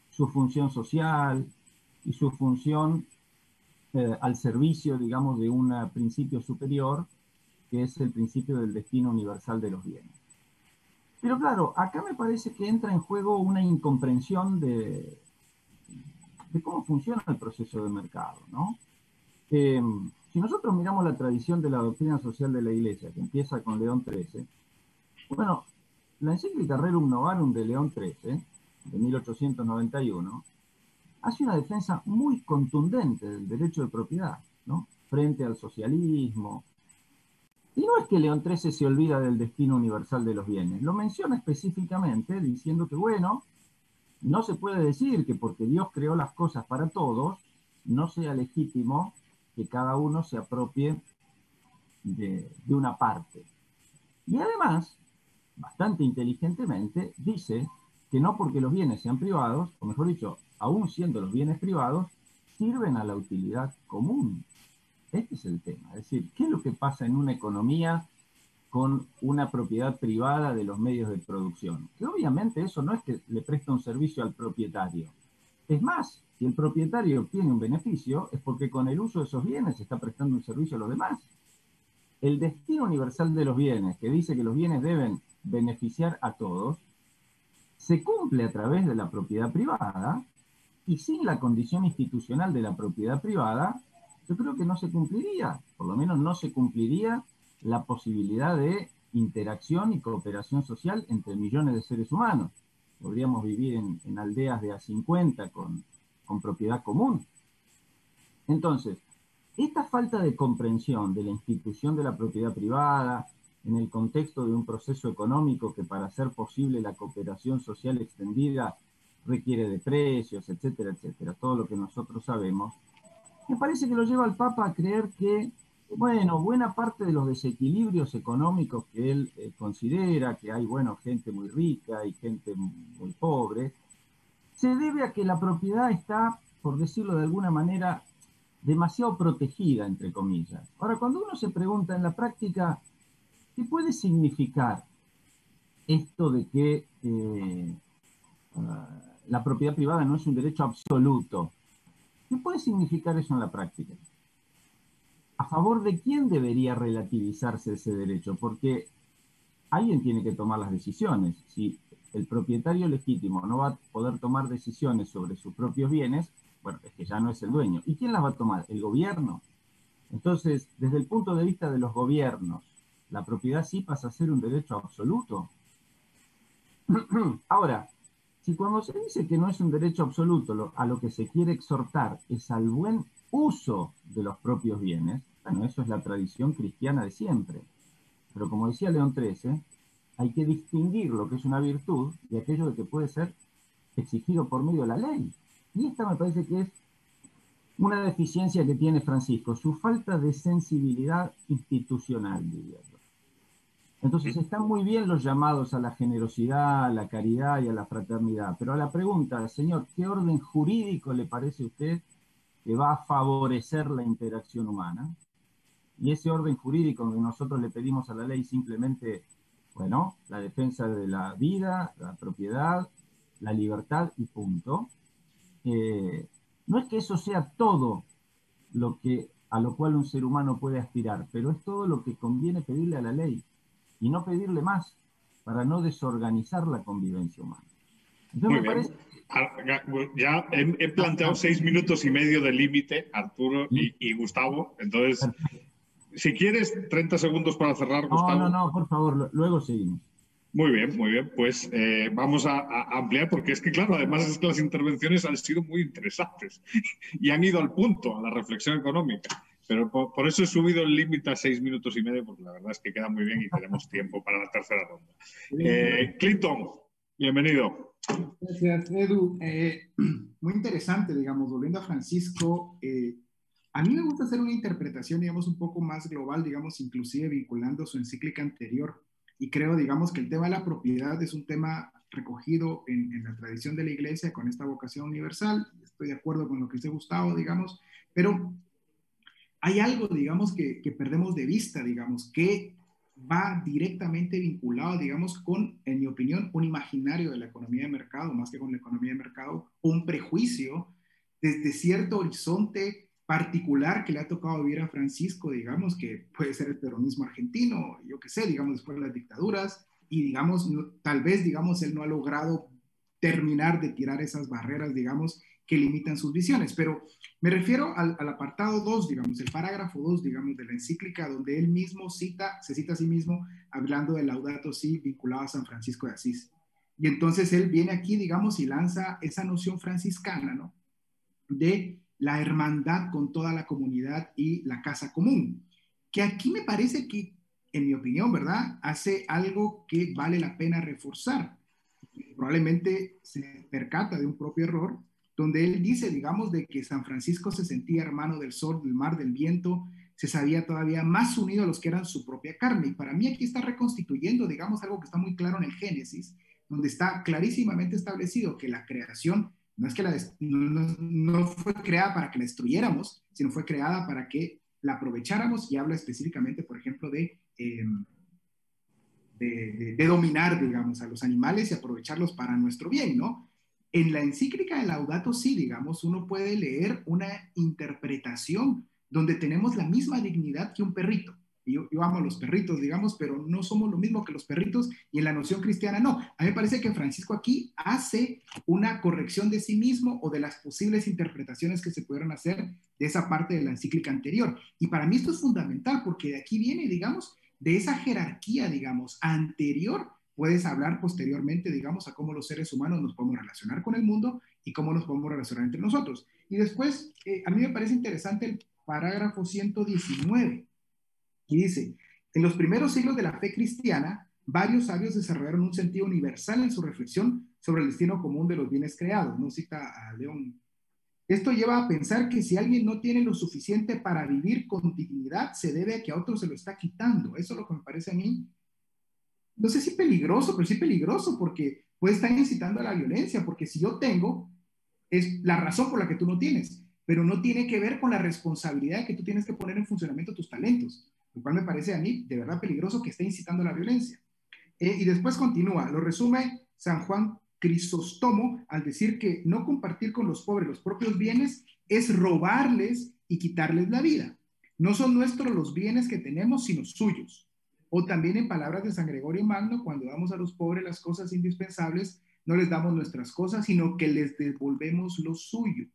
su función social y su función al servicio, digamos, de un principio superior, que es el principio del destino universal de los bienes. Pero claro, acá me parece que entra en juego una incomprensión de cómo funciona el proceso de mercado, ¿no? Si nosotros miramos la tradición de la doctrina social de la Iglesia, que empieza con León XIII, bueno, la encíclica Rerum Novarum de León XIII, de 1891, hace una defensa muy contundente del derecho de propiedad, ¿no? Frente al socialismo. Y no es que León XIII se olvida del destino universal de los bienes, lo menciona específicamente diciendo que, bueno, no se puede decir que porque Dios creó las cosas para todos, no sea legítimo que cada uno se apropie de una parte. Y además, bastante inteligentemente, dice que no porque los bienes sean privados, o mejor dicho, aún siendo los bienes privados, sirven a la utilidad común. Este es el tema. Es decir, ¿qué es lo que pasa en una economía con una propiedad privada de los medios de producción? Que obviamente eso no es que le presta un servicio al propietario. Es más, si el propietario obtiene un beneficio, es porque con el uso de esos bienes está prestando un servicio a los demás. El destino universal de los bienes, que dice que los bienes deben beneficiar a todos, se cumple a través de la propiedad privada, y sin la condición institucional de la propiedad privada, yo creo que no se cumpliría, por lo menos no se cumpliría la posibilidad de interacción y cooperación social entre millones de seres humanos. Podríamos vivir en aldeas de A50 con propiedad común. Entonces, esta falta de comprensión de la institución de la propiedad privada en el contexto de un proceso económico que para hacer posible la cooperación social extendida requiere de precios, etcétera, etcétera, todo lo que nosotros sabemos, me parece que lo lleva al Papa a creer que, bueno, buena parte de los desequilibrios económicos que él considera, que hay, bueno, gente muy rica y gente muy pobre, se debe a que la propiedad está, por decirlo de alguna manera, demasiado protegida, entre comillas. Ahora, cuando uno se pregunta en la práctica, ¿qué puede significar esto de que la propiedad privada no es un derecho absoluto? ¿Qué puede significar eso en la práctica? ¿A favor de quién debería relativizarse ese derecho? Porque alguien tiene que tomar las decisiones. Si el propietario legítimo no va a poder tomar decisiones sobre sus propios bienes, bueno, es que ya no es el dueño. ¿Y quién las va a tomar? ¿El gobierno? Entonces, desde el punto de vista de los gobiernos, ¿la propiedad sí pasa a ser un derecho absoluto? Ahora, si cuando se dice que no es un derecho absoluto, a lo que se quiere exhortar es al buen uso de los propios bienes, bueno, eso es la tradición cristiana de siempre. Pero como decía León XIII, hay que distinguir lo que es una virtud de aquello de que puede ser exigido por medio de la ley. Y esta me parece que es una deficiencia que tiene Francisco, su falta de sensibilidad institucional, diría yo. Entonces están muy bien los llamados a la generosidad, a la caridad y a la fraternidad, pero a la pregunta, señor, ¿qué orden jurídico le parece a usted que va a favorecer la interacción humana? Y ese orden jurídico donde nosotros le pedimos a la ley simplemente, bueno, la defensa de la vida, la propiedad, la libertad y punto. No es que eso sea todo a lo cual un ser humano puede aspirar, pero es todo lo que conviene pedirle a la ley y no pedirle más para no desorganizar la convivencia humana. Entonces, muy me bien. parece... Ya he planteado 6 minutos y medio de límite, Arturo y Gustavo. Entonces, si quieres, 30 segundos para cerrar, Gustavo. No, por favor, luego seguimos. Muy bien, muy bien. Pues vamos a ampliar, porque es que, claro, además es que las intervenciones han sido muy interesantes y han ido al punto, a la reflexión económica. Pero por eso he subido el límite a 6 minutos y medio, porque la verdad es que queda muy bien y tenemos tiempo para la tercera ronda. Clinton, bienvenido. Gracias, Edu. Muy interesante, digamos, volviendo a Francisco. A mí me gusta hacer una interpretación, digamos, un poco más global, digamos, inclusive vinculando su encíclica anterior. Y creo, digamos, que el tema de la propiedad es un tema recogido en la tradición de la Iglesia con esta vocación universal. Estoy de acuerdo con lo que dice Gustavo, digamos, pero hay algo, digamos, que perdemos de vista, digamos, que va directamente vinculado, digamos, con, en mi opinión, un imaginario de la economía de mercado, más que con la economía de mercado, un prejuicio desde cierto horizonte particular que le ha tocado vivir a Francisco, digamos, que puede ser el peronismo argentino, yo qué sé, digamos, después de las dictaduras, y digamos, tal vez, digamos, él no ha logrado terminar de tirar esas barreras, digamos, que limitan sus visiones, pero me refiero al apartado 2, digamos, el parágrafo 2, digamos, de la encíclica, donde él mismo se cita a sí mismo hablando del Laudato Si vinculado a San Francisco de Asís. Y entonces él viene aquí, digamos, y lanza esa noción franciscana, ¿no? De la hermandad con toda la comunidad y la casa común, que aquí me parece que, en mi opinión, ¿verdad?, hace algo que vale la pena reforzar. Probablemente se percata de un propio error, donde él dice, digamos, de que San Francisco se sentía hermano del sol, del mar, del viento, se sabía todavía más unido a los que eran su propia carne. Y para mí aquí está reconstituyendo, digamos, algo que está muy claro en el Génesis, donde está clarísimamente establecido que la creación no es que no fue creada para que la destruyéramos, sino fue creada para que la aprovecháramos, y habla específicamente, por ejemplo, de dominar, digamos, a los animales y aprovecharlos para nuestro bien, ¿no? En la encíclica de Laudato Si, digamos, uno puede leer una interpretación donde tenemos la misma dignidad que un perrito. Yo amo a los perritos, digamos, pero no somos lo mismo que los perritos, y en la noción cristiana no. A mí me parece que Francisco aquí hace una corrección de sí mismo o de las posibles interpretaciones que se pudieron hacer de esa parte de la encíclica anterior. Y para mí esto es fundamental, porque de aquí viene, digamos, de esa jerarquía, digamos, anterior, puedes hablar posteriormente, digamos, a cómo los seres humanos nos podemos relacionar con el mundo y cómo nos podemos relacionar entre nosotros. Y después, a mí me parece interesante el parágrafo 119, y dice: en los primeros siglos de la fe cristiana, varios sabios desarrollaron un sentido universal en su reflexión sobre el destino común de los bienes creados. No cita a León. Esto lleva a pensar que si alguien no tiene lo suficiente para vivir con dignidad, se debe a que a otro se lo está quitando. Eso es lo que me parece a mí, no sé si peligroso, pero sí peligroso, porque puede estar incitando a la violencia, porque si yo tengo, es la razón por la que tú no tienes, pero no tiene que ver con la responsabilidad que tú tienes que poner en funcionamiento tus talentos, lo cual me parece a mí de verdad peligroso, que esté incitando a la violencia. Y después continúa, lo resume San Juan Crisóstomo al decir que no compartir con los pobres los propios bienes es robarles y quitarles la vida. No son nuestros los bienes que tenemos, sino suyos. O también, en palabras de San Gregorio Magno, cuando damos a los pobres las cosas indispensables, no les damos nuestras cosas, sino que les devolvemos lo suyo.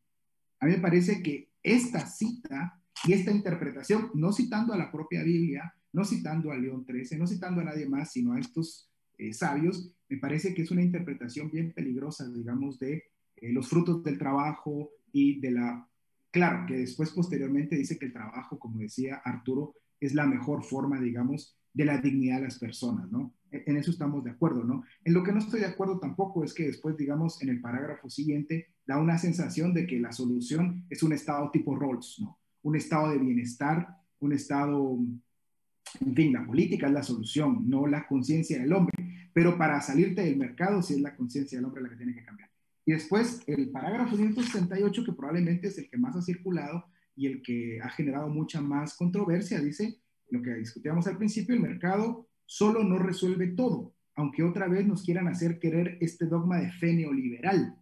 A mí me parece que esta cita y esta interpretación, no citando a la propia Biblia, no citando a León XIII, no citando a nadie más, sino a estos sabios, me parece que es una interpretación bien peligrosa, digamos, de los frutos del trabajo y de la... Claro, que después posteriormente dice que el trabajo, como decía Arturo, es la mejor forma, digamos, de la dignidad de las personas, ¿no? En eso estamos de acuerdo, ¿no? En lo que no estoy de acuerdo tampoco es que después, digamos, en el parágrafo siguiente, da una sensación de que la solución es un estado tipo Rawls, ¿no? Un estado de bienestar, un estado, en fin, la política es la solución, no la conciencia del hombre. Pero para salirte del mercado, sí es la conciencia del hombre la que tiene que cambiar. Y después, el parágrafo 168, que probablemente es el que más ha circulado y el que ha generado mucha más controversia, dice lo que discutíamos al principio: el mercado solo no resuelve todo, aunque otra vez nos quieran hacer querer este dogma de fe neoliberal.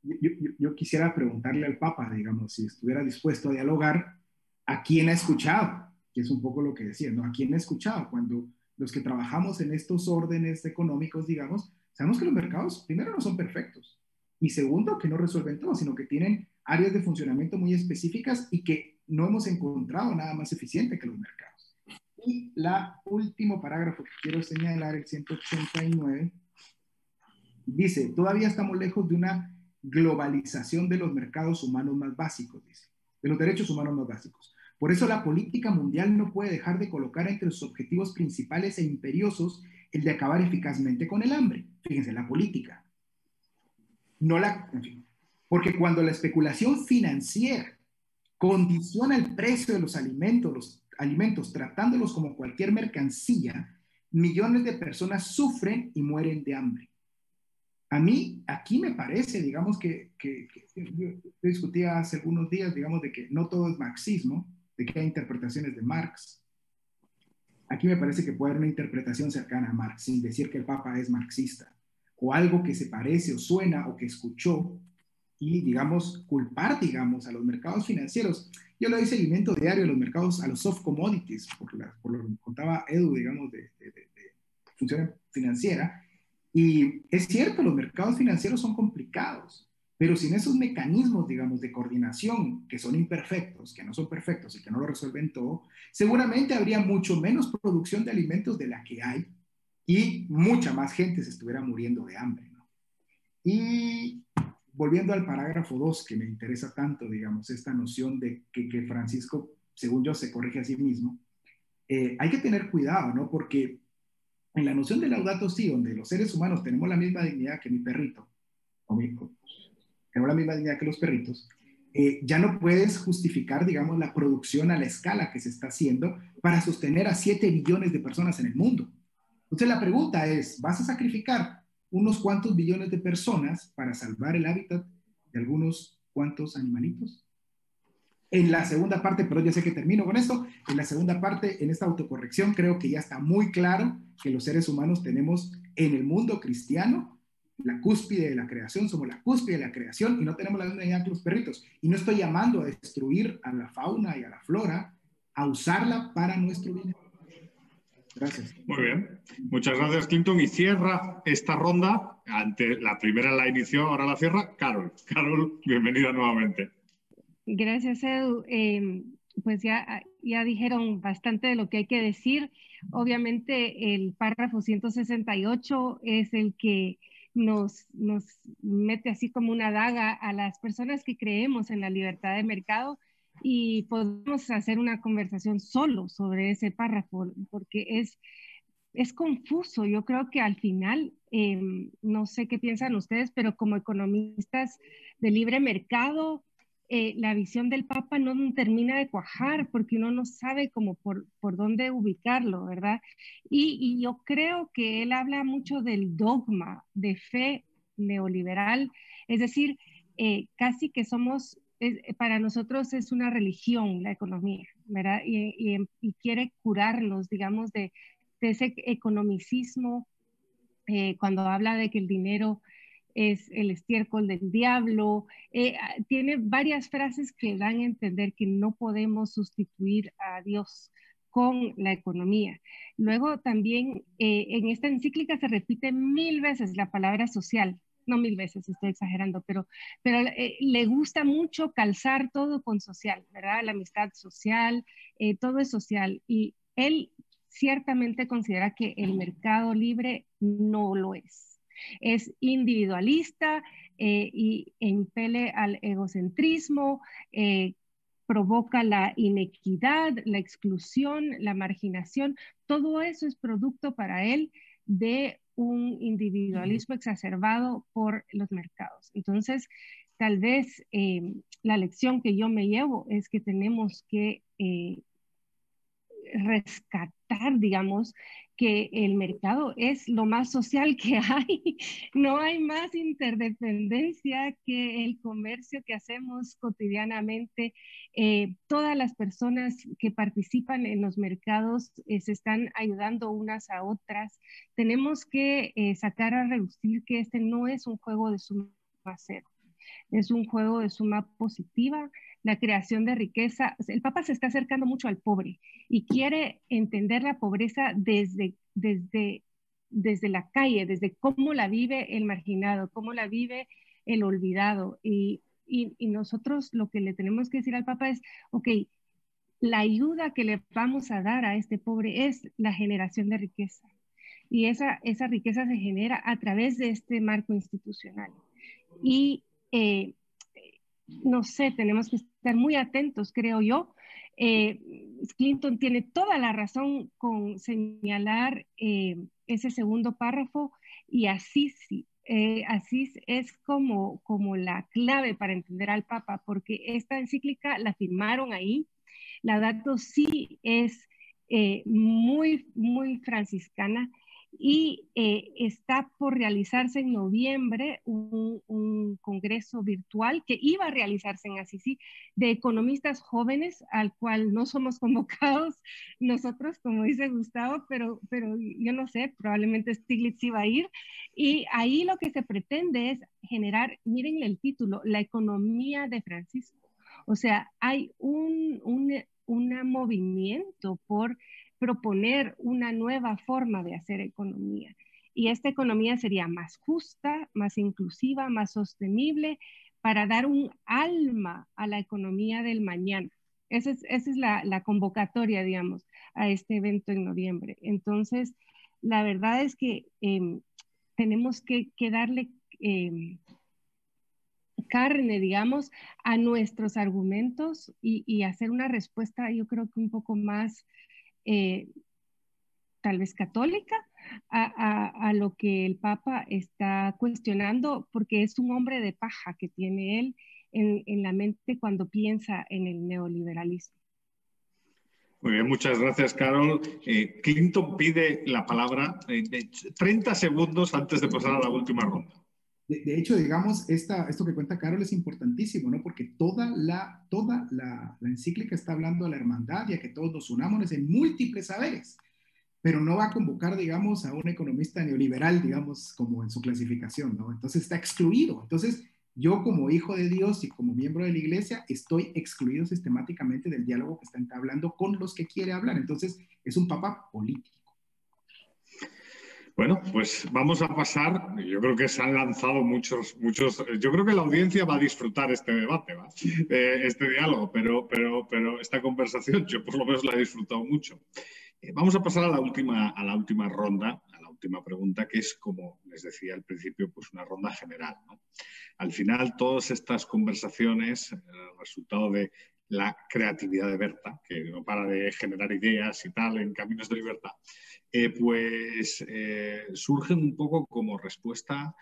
yo quisiera preguntarle al Papa, digamos, si estuviera dispuesto a dialogar, ¿a quién ha escuchado? Que es un poco lo que decía, ¿no? ¿A quién ha escuchado? Cuando los que trabajamos en estos órdenes económicos, digamos, sabemos que los mercados, primero, no son perfectos, y segundo, que no resuelven todo, sino que tienen áreas de funcionamiento muy específicas y que no hemos encontrado nada más eficiente que los mercados. Y la último parágrafo que quiero señalar, el 189, dice, todavía estamos lejos de una globalización de los mercados humanos más básicos, dice, de los derechos humanos más básicos. Por eso la política mundial no puede dejar de colocar entre sus objetivos principales e imperiosos el de acabar eficazmente con el hambre. Fíjense, la política. No la, en fin, porque cuando la especulación financiera condiciona el precio de los alimentos tratándolos como cualquier mercancía, millones de personas sufren y mueren de hambre. A mí, aquí me parece, digamos, que yo discutía hace algunos días, digamos, de que no todo es marxismo, de que hay interpretaciones de Marx. Aquí me parece que puede haber una interpretación cercana a Marx, sin decir que el Papa es marxista, o algo que se parece o suena o que escuchó, y, digamos, culpar, digamos, a los mercados financieros. Yo le doy seguimiento diario a los mercados, a los soft commodities, por lo que contaba Edu, digamos, de función financiera. Y es cierto, los mercados financieros son complicados, pero sin esos mecanismos, digamos, de coordinación, que son imperfectos, que no son perfectos y que no lo resuelven todo, seguramente habría mucho menos producción de alimentos de la que hay y mucha más gente se estuviera muriendo de hambre, ¿no? Y volviendo al parágrafo 2, que me interesa tanto, digamos, esta noción de que Francisco, según yo, se corrige a sí mismo, hay que tener cuidado, ¿no? Porque en la noción de Laudato Si, donde los seres humanos tenemos la misma dignidad que mi perrito, o mi hijo, tenemos la misma dignidad que los perritos, ya no puedes justificar, digamos, la producción a la escala que se está haciendo para sostener a 7 billones de personas en el mundo. Entonces la pregunta es, ¿vas a sacrificar unos cuantos billones de personas para salvar el hábitat de algunos cuantos animalitos? En la segunda parte, pero ya sé que termino con esto, en la segunda parte, en esta autocorrección, creo que ya está muy claro que los seres humanos tenemos en el mundo cristiano la cúspide de la creación, somos la cúspide de la creación y no tenemos la misma idea que los perritos. Y no estoy llamando a destruir a la fauna y a la flora, a usarla para nuestro bien. Gracias. Muy bien. Muchas gracias, Clinton. Y cierra esta ronda. La primera la inició, ahora la cierra Carol. Carol, bienvenida nuevamente. Gracias, Edu. Pues ya dijeron bastante de lo que hay que decir. Obviamente el párrafo 168 es el que nos mete así como una daga a las personas que creemos en la libertad de mercado, y podemos hacer una conversación solo sobre ese párrafo porque es confuso. Yo creo que al final, no sé qué piensan ustedes, pero como economistas de libre mercado, la visión del Papa no termina de cuajar porque uno no sabe cómo por dónde ubicarlo, ¿verdad? Y yo creo que él habla mucho del dogma de fe neoliberal, es decir, casi que para nosotros es una religión la economía, ¿verdad? Y quiere curarnos, digamos, de ese economicismo, cuando habla de que el dinero es el estiércol del diablo. Tiene varias frases que dan a entender que no podemos sustituir a Dios con la economía. Luego también en esta encíclica se repite 1000 veces la palabra social. No 1000 veces, estoy exagerando, pero le gusta mucho calzar todo con social, ¿verdad? La amistad social, todo es social. Y él ciertamente considera que el mercado libre no lo es. Es individualista y impele al egocentrismo, provoca la inequidad, la exclusión, la marginación. Todo eso es producto para él de un individualismo exacerbado por los mercados. Entonces, tal vez la lección que yo me llevo es que tenemos que rescatar, digamos, que el mercado es lo más social que hay. No hay más interdependencia que el comercio que hacemos cotidianamente. Todas las personas que participan en los mercados se están ayudando unas a otras. Tenemos que sacar a relucir que este no es un juego de suma cero. Es un juego de suma positiva, la creación de riqueza. El Papa se está acercando mucho al pobre y quiere entender la pobreza desde la calle, desde cómo la vive el marginado, cómo la vive el olvidado. Y nosotros lo que le tenemos que decir al Papa es, ok, la ayuda que le vamos a dar a este pobre es la generación de riqueza. Y esa riqueza se genera a través de este marco institucional. Y no sé, tenemos que estar muy atentos, creo yo. Clinton tiene toda la razón con señalar ese segundo párrafo, y Asís es como la clave para entender al Papa, porque esta encíclica la firmaron ahí. Laudato Si es muy franciscana, y está por realizarse en noviembre un congreso virtual que iba a realizarse en Assisi de economistas jóvenes, al cual no somos convocados nosotros, como dice Gustavo, pero yo no sé, probablemente Stiglitz iba a ir. Y ahí lo que se pretende es generar, miren el título, la economía de Francisco. O sea, hay un movimiento por proponer una nueva forma de hacer economía. Y esta economía sería más justa, más inclusiva, más sostenible, para dar un alma a la economía del mañana. Esa es la convocatoria, digamos, a este evento en noviembre. Entonces, la verdad es que tenemos que darle carne, digamos, a nuestros argumentos y hacer una respuesta, yo creo que un poco más tal vez católica a lo que el Papa está cuestionando, porque es un hombre de paja que tiene él en la mente cuando piensa en el neoliberalismo. Muy bien, muchas gracias, Carol. Clinton pide la palabra 30 segundos antes de pasar a la última ronda. De hecho, digamos, esto que cuenta Carol es importantísimo, ¿no? Porque toda la encíclica está hablando de la hermandad y a que todos nos unamos en múltiples saberes, pero no va a convocar, digamos, a un economista neoliberal, digamos, como en su clasificación, ¿no? Entonces está excluido. Entonces, yo como hijo de Dios y como miembro de la iglesia, estoy excluido sistemáticamente del diálogo que está entablando con los que quiere hablar. Entonces, es un papa político. Bueno, pues vamos a pasar. Yo creo que se han lanzado muchos. Yo creo que la audiencia va a disfrutar este debate, este diálogo, pero esta conversación yo por lo menos la he disfrutado mucho. Vamos a pasar a la última ronda, a la última pregunta, que es, como les decía al principio, pues una ronda general, ¿no? Al final, todas estas conversaciones, el resultado de la creatividad de Berta, que no para de generar ideas y tal en Caminos de Libertad, surgen un poco como respuesta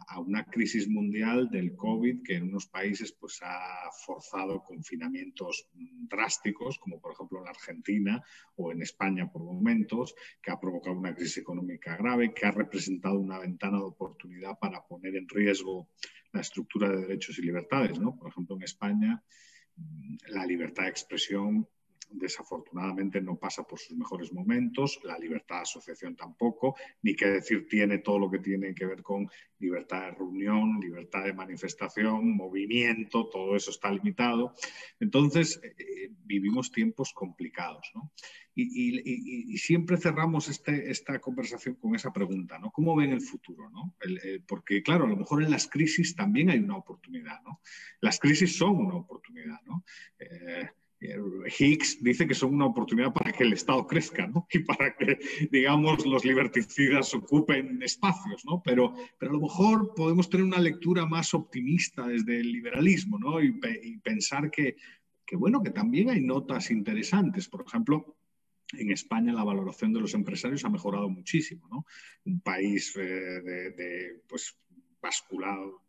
a una crisis mundial del COVID que en unos países pues, ha forzado confinamientos drásticos, como por ejemplo en Argentina o en España por momentos, que ha provocado una crisis económica grave, que ha representado una ventana de oportunidad para poner en riesgo la estructura de derechos y libertades, ¿no? Por ejemplo, en España, la libertad de expresión desafortunadamente no pasa por sus mejores momentos, la libertad de asociación tampoco, ni qué decir tiene todo lo que tiene que ver con libertad de reunión, libertad de manifestación, movimiento, todo eso está limitado. Entonces, vivimos tiempos complicados, ¿no? Y siempre cerramos esta conversación con esa pregunta, ¿no? ¿Cómo ven el futuro, ¿no? Porque, claro, a lo mejor en las crisis también hay una oportunidad, ¿no? Las crisis son una oportunidad, ¿no? Higgs dice que son una oportunidad para que el Estado crezca, ¿no? Y para que, digamos, los liberticidas ocupen espacios, ¿no? Pero a lo mejor podemos tener una lectura más optimista desde el liberalismo, ¿no? Y pensar que, bueno, que también hay notas interesantes. Por ejemplo, en España la valoración de los empresarios ha mejorado muchísimo, ¿no? Un país pues, basculado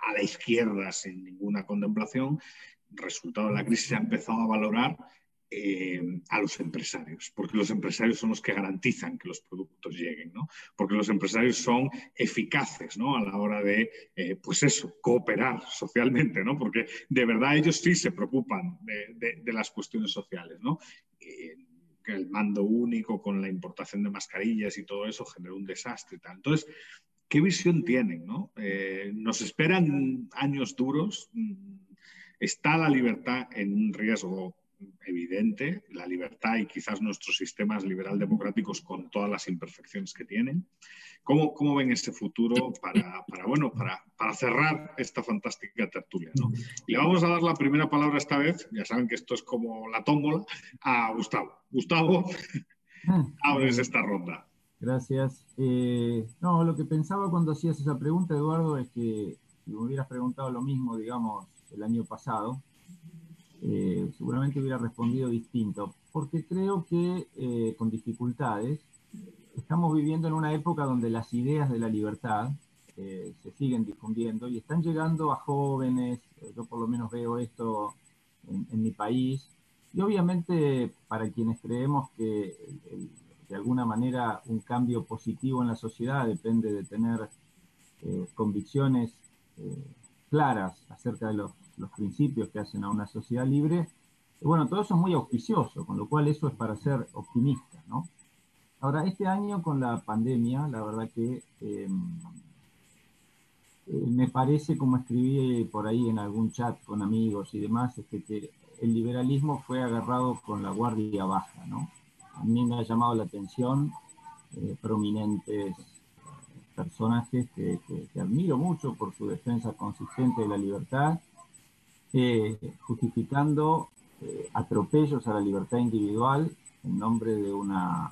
a la izquierda sin ninguna contemplación. Resultado de la crisis ha empezado a valorar a los empresarios, porque los empresarios son los que garantizan que los productos lleguen, ¿no? Porque los empresarios son eficaces, ¿no? A la hora de, pues eso, cooperar socialmente, ¿no? Porque de verdad ellos sí se preocupan de las cuestiones sociales, ¿no? El mando único con la importación de mascarillas y todo eso generó un desastre y tal. Entonces, ¿qué visión tienen, ¿no? Nos esperan años duros. Está la libertad en un riesgo evidente, la libertad y quizás nuestros sistemas liberal-democráticos con todas las imperfecciones que tienen. ¿Cómo ven ese futuro para cerrar esta fantástica tertulia, ¿no? Y le vamos a dar la primera palabra esta vez, ya saben que esto es como la tómbola, a Gustavo. Gustavo, abres esta ronda. Gracias. No, lo que pensaba cuando hacías esa pregunta, Eduardo, es que si me hubieras preguntado lo mismo, digamos, el año pasado, seguramente hubiera respondido distinto, porque creo que con dificultades estamos viviendo en una época donde las ideas de la libertad se siguen difundiendo y están llegando a jóvenes. Yo por lo menos veo esto en mi país, y obviamente para quienes creemos que de alguna manera un cambio positivo en la sociedad depende de tener convicciones claras acerca de los principios que hacen a una sociedad libre. Bueno, todo eso es muy auspicioso, con lo cual eso es para ser optimista, ¿no? Ahora, este año con la pandemia, la verdad que me parece, como escribí por ahí en algún chat con amigos y demás, que el liberalismo fue agarrado con la guardia baja, ¿no? A mí me ha llamado la atención prominentes personajes que admiro mucho por su defensa consistente de la libertad, justificando atropellos a la libertad individual en nombre de una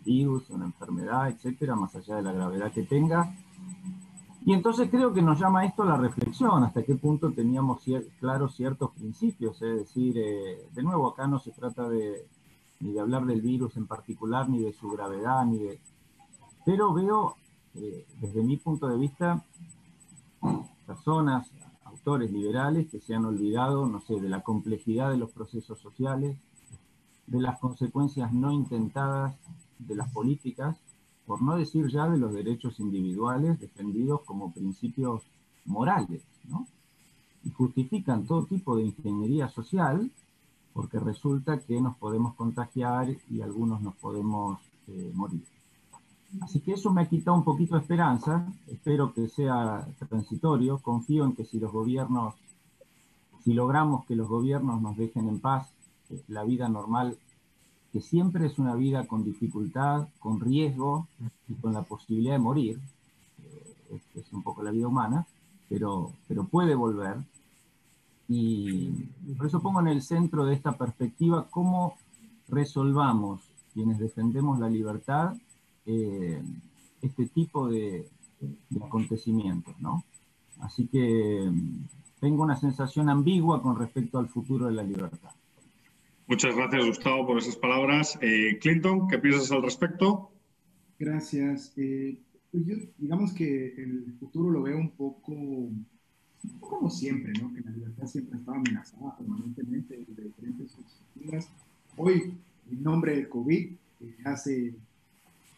virus, una enfermedad, etcétera, más allá de la gravedad que tenga. Y entonces creo que nos llama esto a la reflexión, hasta qué punto teníamos claros ciertos principios. Es decir, de nuevo, acá no se trata ni de hablar del virus en particular, ni de su gravedad, pero veo, desde mi punto de vista, personas, autores liberales que se han olvidado, no sé, de la complejidad de los procesos sociales, de las consecuencias no intentadas de las políticas, por no decir ya de los derechos individuales defendidos como principios morales, ¿no? Y justifican todo tipo de ingeniería social porque resulta que nos podemos contagiar y algunos nos podemos morir. Así que eso me ha quitado un poquito de esperanza. Espero que sea transitorio. Confío en que si logramos que los gobiernos nos dejen en paz, la vida normal, que siempre es una vida con dificultad, con riesgo y con la posibilidad de morir, es un poco la vida humana, pero puede volver. Y por eso pongo en el centro de esta perspectiva cómo resolvamos, quienes defendemos la libertad, este tipo de acontecimientos, ¿no? Así que tengo una sensación ambigua con respecto al futuro de la libertad. Muchas gracias, Gustavo, por esas palabras. Clinton, ¿qué piensas al respecto? Gracias. Pues yo, digamos que el futuro lo veo un poco como siempre, ¿no? Que la libertad siempre estaba amenazada permanentemente de diferentes perspectivas. Hoy, en nombre del COVID, hace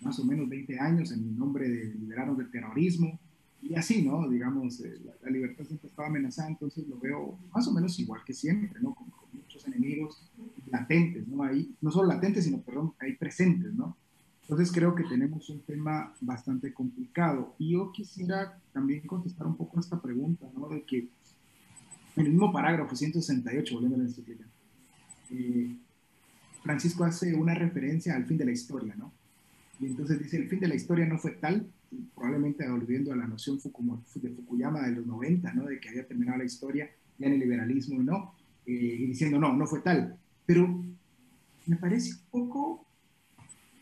más o menos 20 años, en nombre de liberarnos del terrorismo, y así, ¿no? Digamos, la libertad siempre estaba amenazada, entonces lo veo más o menos igual que siempre, ¿no? Con muchos enemigos latentes, ¿no? Ahí, no solo latentes, sino, perdón, ahí presentes, ¿no? Entonces creo que tenemos un tema bastante complicado. Y yo quisiera también contestar un poco a esta pregunta, ¿no? De que en el mismo parágrafo 168, volviendo a la encíclica, Francisco hace una referencia al fin de la historia, ¿no? Y entonces dice, el fin de la historia no fue tal, probablemente volviendo a la noción de Fukuyama de los 90, ¿no? De que había terminado la historia ya en el liberalismo, ¿no? Y diciendo, no fue tal. Pero me parece un poco,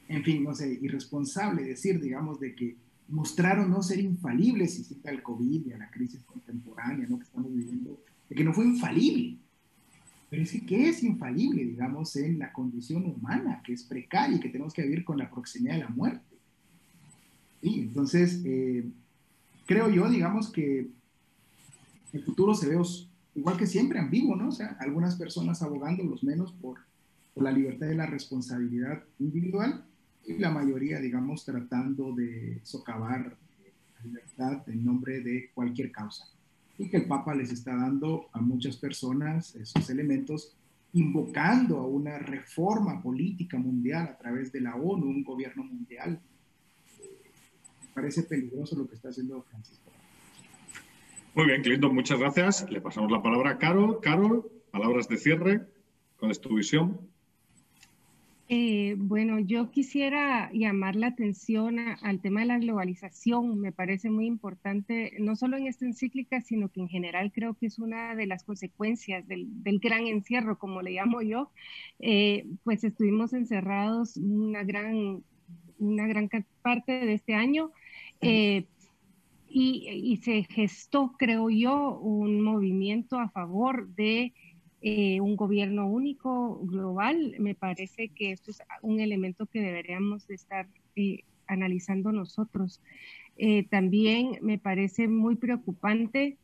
en fin, no sé, irresponsable decir, digamos, de que mostraron no ser infalibles y cita al COVID y a la crisis contemporánea, ¿no? Que estamos viviendo, de que no fue infalible. Pero es que, ¿qué es infalible, digamos, en la condición humana, que es precaria y que tenemos que vivir con la proximidad de la muerte? Sí, entonces, creo yo, digamos, que el futuro se ve igual que siempre, ambiguo, ¿no? O sea, algunas personas abogando, los menos, por la libertad y la responsabilidad individual, y la mayoría, digamos, tratando de socavar la libertad en nombre de cualquier causa. Y que el Papa les está dando a muchas personas esos elementos, invocando a una reforma política mundial a través de la ONU, un gobierno mundial. parece peligroso lo que está haciendo Francisco. Muy bien, Clinton, muchas gracias. Le pasamos la palabra a Carol. Carol, palabras de cierre. ¿Cuál es tu visión? Bueno, yo quisiera llamar la atención al tema de la globalización. Me parece muy importante, no solo en esta encíclica, sino que en general creo que es una de las consecuencias del gran encierro, como le llamo yo. Pues estuvimos encerrados una gran parte de este año y se gestó, creo yo, un movimiento a favor de un gobierno único global. Me parece que esto es un elemento que deberíamos de estar analizando nosotros. También me parece muy preocupante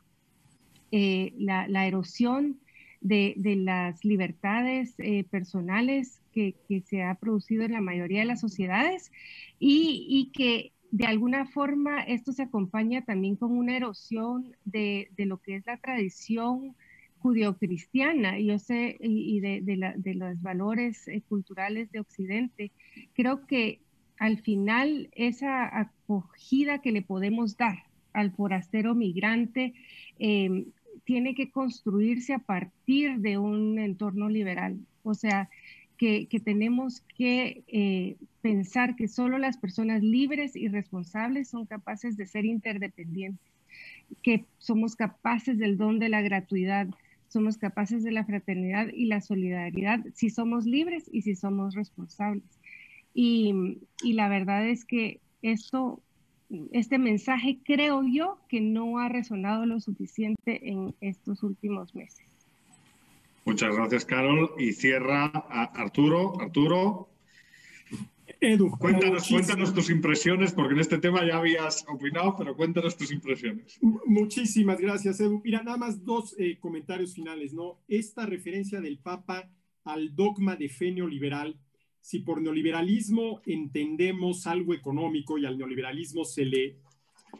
la erosión de las libertades personales que se ha producido en la mayoría de las sociedades y que de alguna forma esto se acompaña también con una erosión de lo que es la tradición judeocristiana, yo sé, y de los valores culturales de Occidente. Creo que al final esa acogida que le podemos dar al forastero migrante tiene que construirse a partir de un entorno liberal. O sea, que tenemos que pensar que solo las personas libres y responsables son capaces de ser interdependientes, que somos capaces del don de la gratuidad, somos capaces de la fraternidad y la solidaridad si somos libres y si somos responsables. Y la verdad es que este mensaje creo yo que no ha resonado lo suficiente en estos últimos meses. Muchas gracias, Carol. Y cierra a Arturo. Arturo, Edu, cuéntanos tus impresiones, porque en este tema ya habías opinado, pero cuéntanos tus impresiones. Muchísimas gracias, Edu. Mira, nada más dos comentarios finales, ¿no? Esta referencia del Papa al dogma de fe neoliberal. Si por neoliberalismo entendemos algo económico y al neoliberalismo se le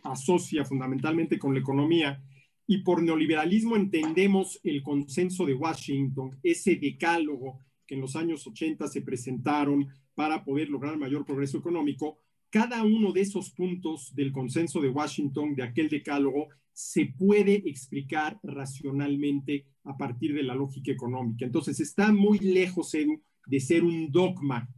asocia fundamentalmente con la economía, y por neoliberalismo entendemos el consenso de Washington, ese decálogo que en los años 80 se presentaron para poder lograr mayor progreso económico, cada uno de esos puntos del consenso de Washington, de aquel decálogo, se puede explicar racionalmente a partir de la lógica económica. Entonces está muy lejos, Edu, de ser un dogma,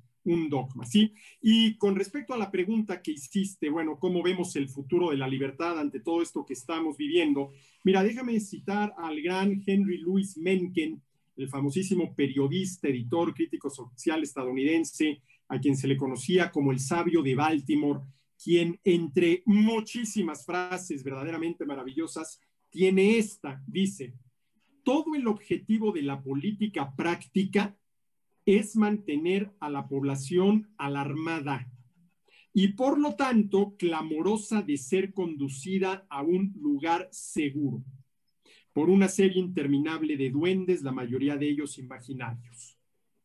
¿sí? Y con respecto a la pregunta que hiciste, bueno, ¿cómo vemos el futuro de la libertad ante todo esto que estamos viviendo? Mira, déjame citar al gran Henry Louis Mencken, el famosísimo periodista, editor, crítico social estadounidense, a quien se le conocía como el sabio de Baltimore, quien entre muchísimas frases verdaderamente maravillosas tiene esta, dice: todo el objetivo de la política práctica es mantener a la población alarmada y por lo tanto clamorosa de ser conducida a un lugar seguro por una serie interminable de duendes, la mayoría de ellos imaginarios.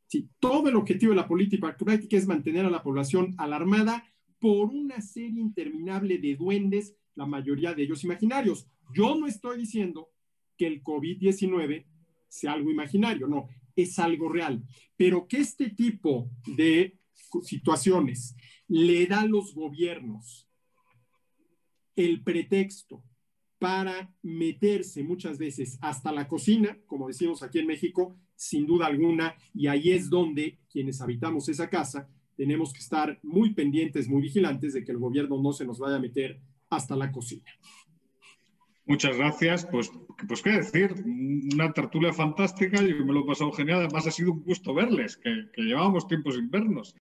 Sí, todo el objetivo de la política práctica es mantener a la población alarmada por una serie interminable de duendes, la mayoría de ellos imaginarios. Yo no estoy diciendo que el COVID-19 sea algo imaginario, no, es algo real. Pero que este tipo de situaciones le da a los gobiernos el pretexto para meterse muchas veces hasta la cocina, como decimos aquí en México, sin duda alguna, y ahí es donde quienes habitamos esa casa tenemos que estar muy pendientes, muy vigilantes de que el gobierno no se nos vaya a meter hasta la cocina. Muchas gracias. Pues qué decir, una tertulia fantástica, yo me lo he pasado genial, además ha sido un gusto verles, que llevábamos tiempo sin vernos.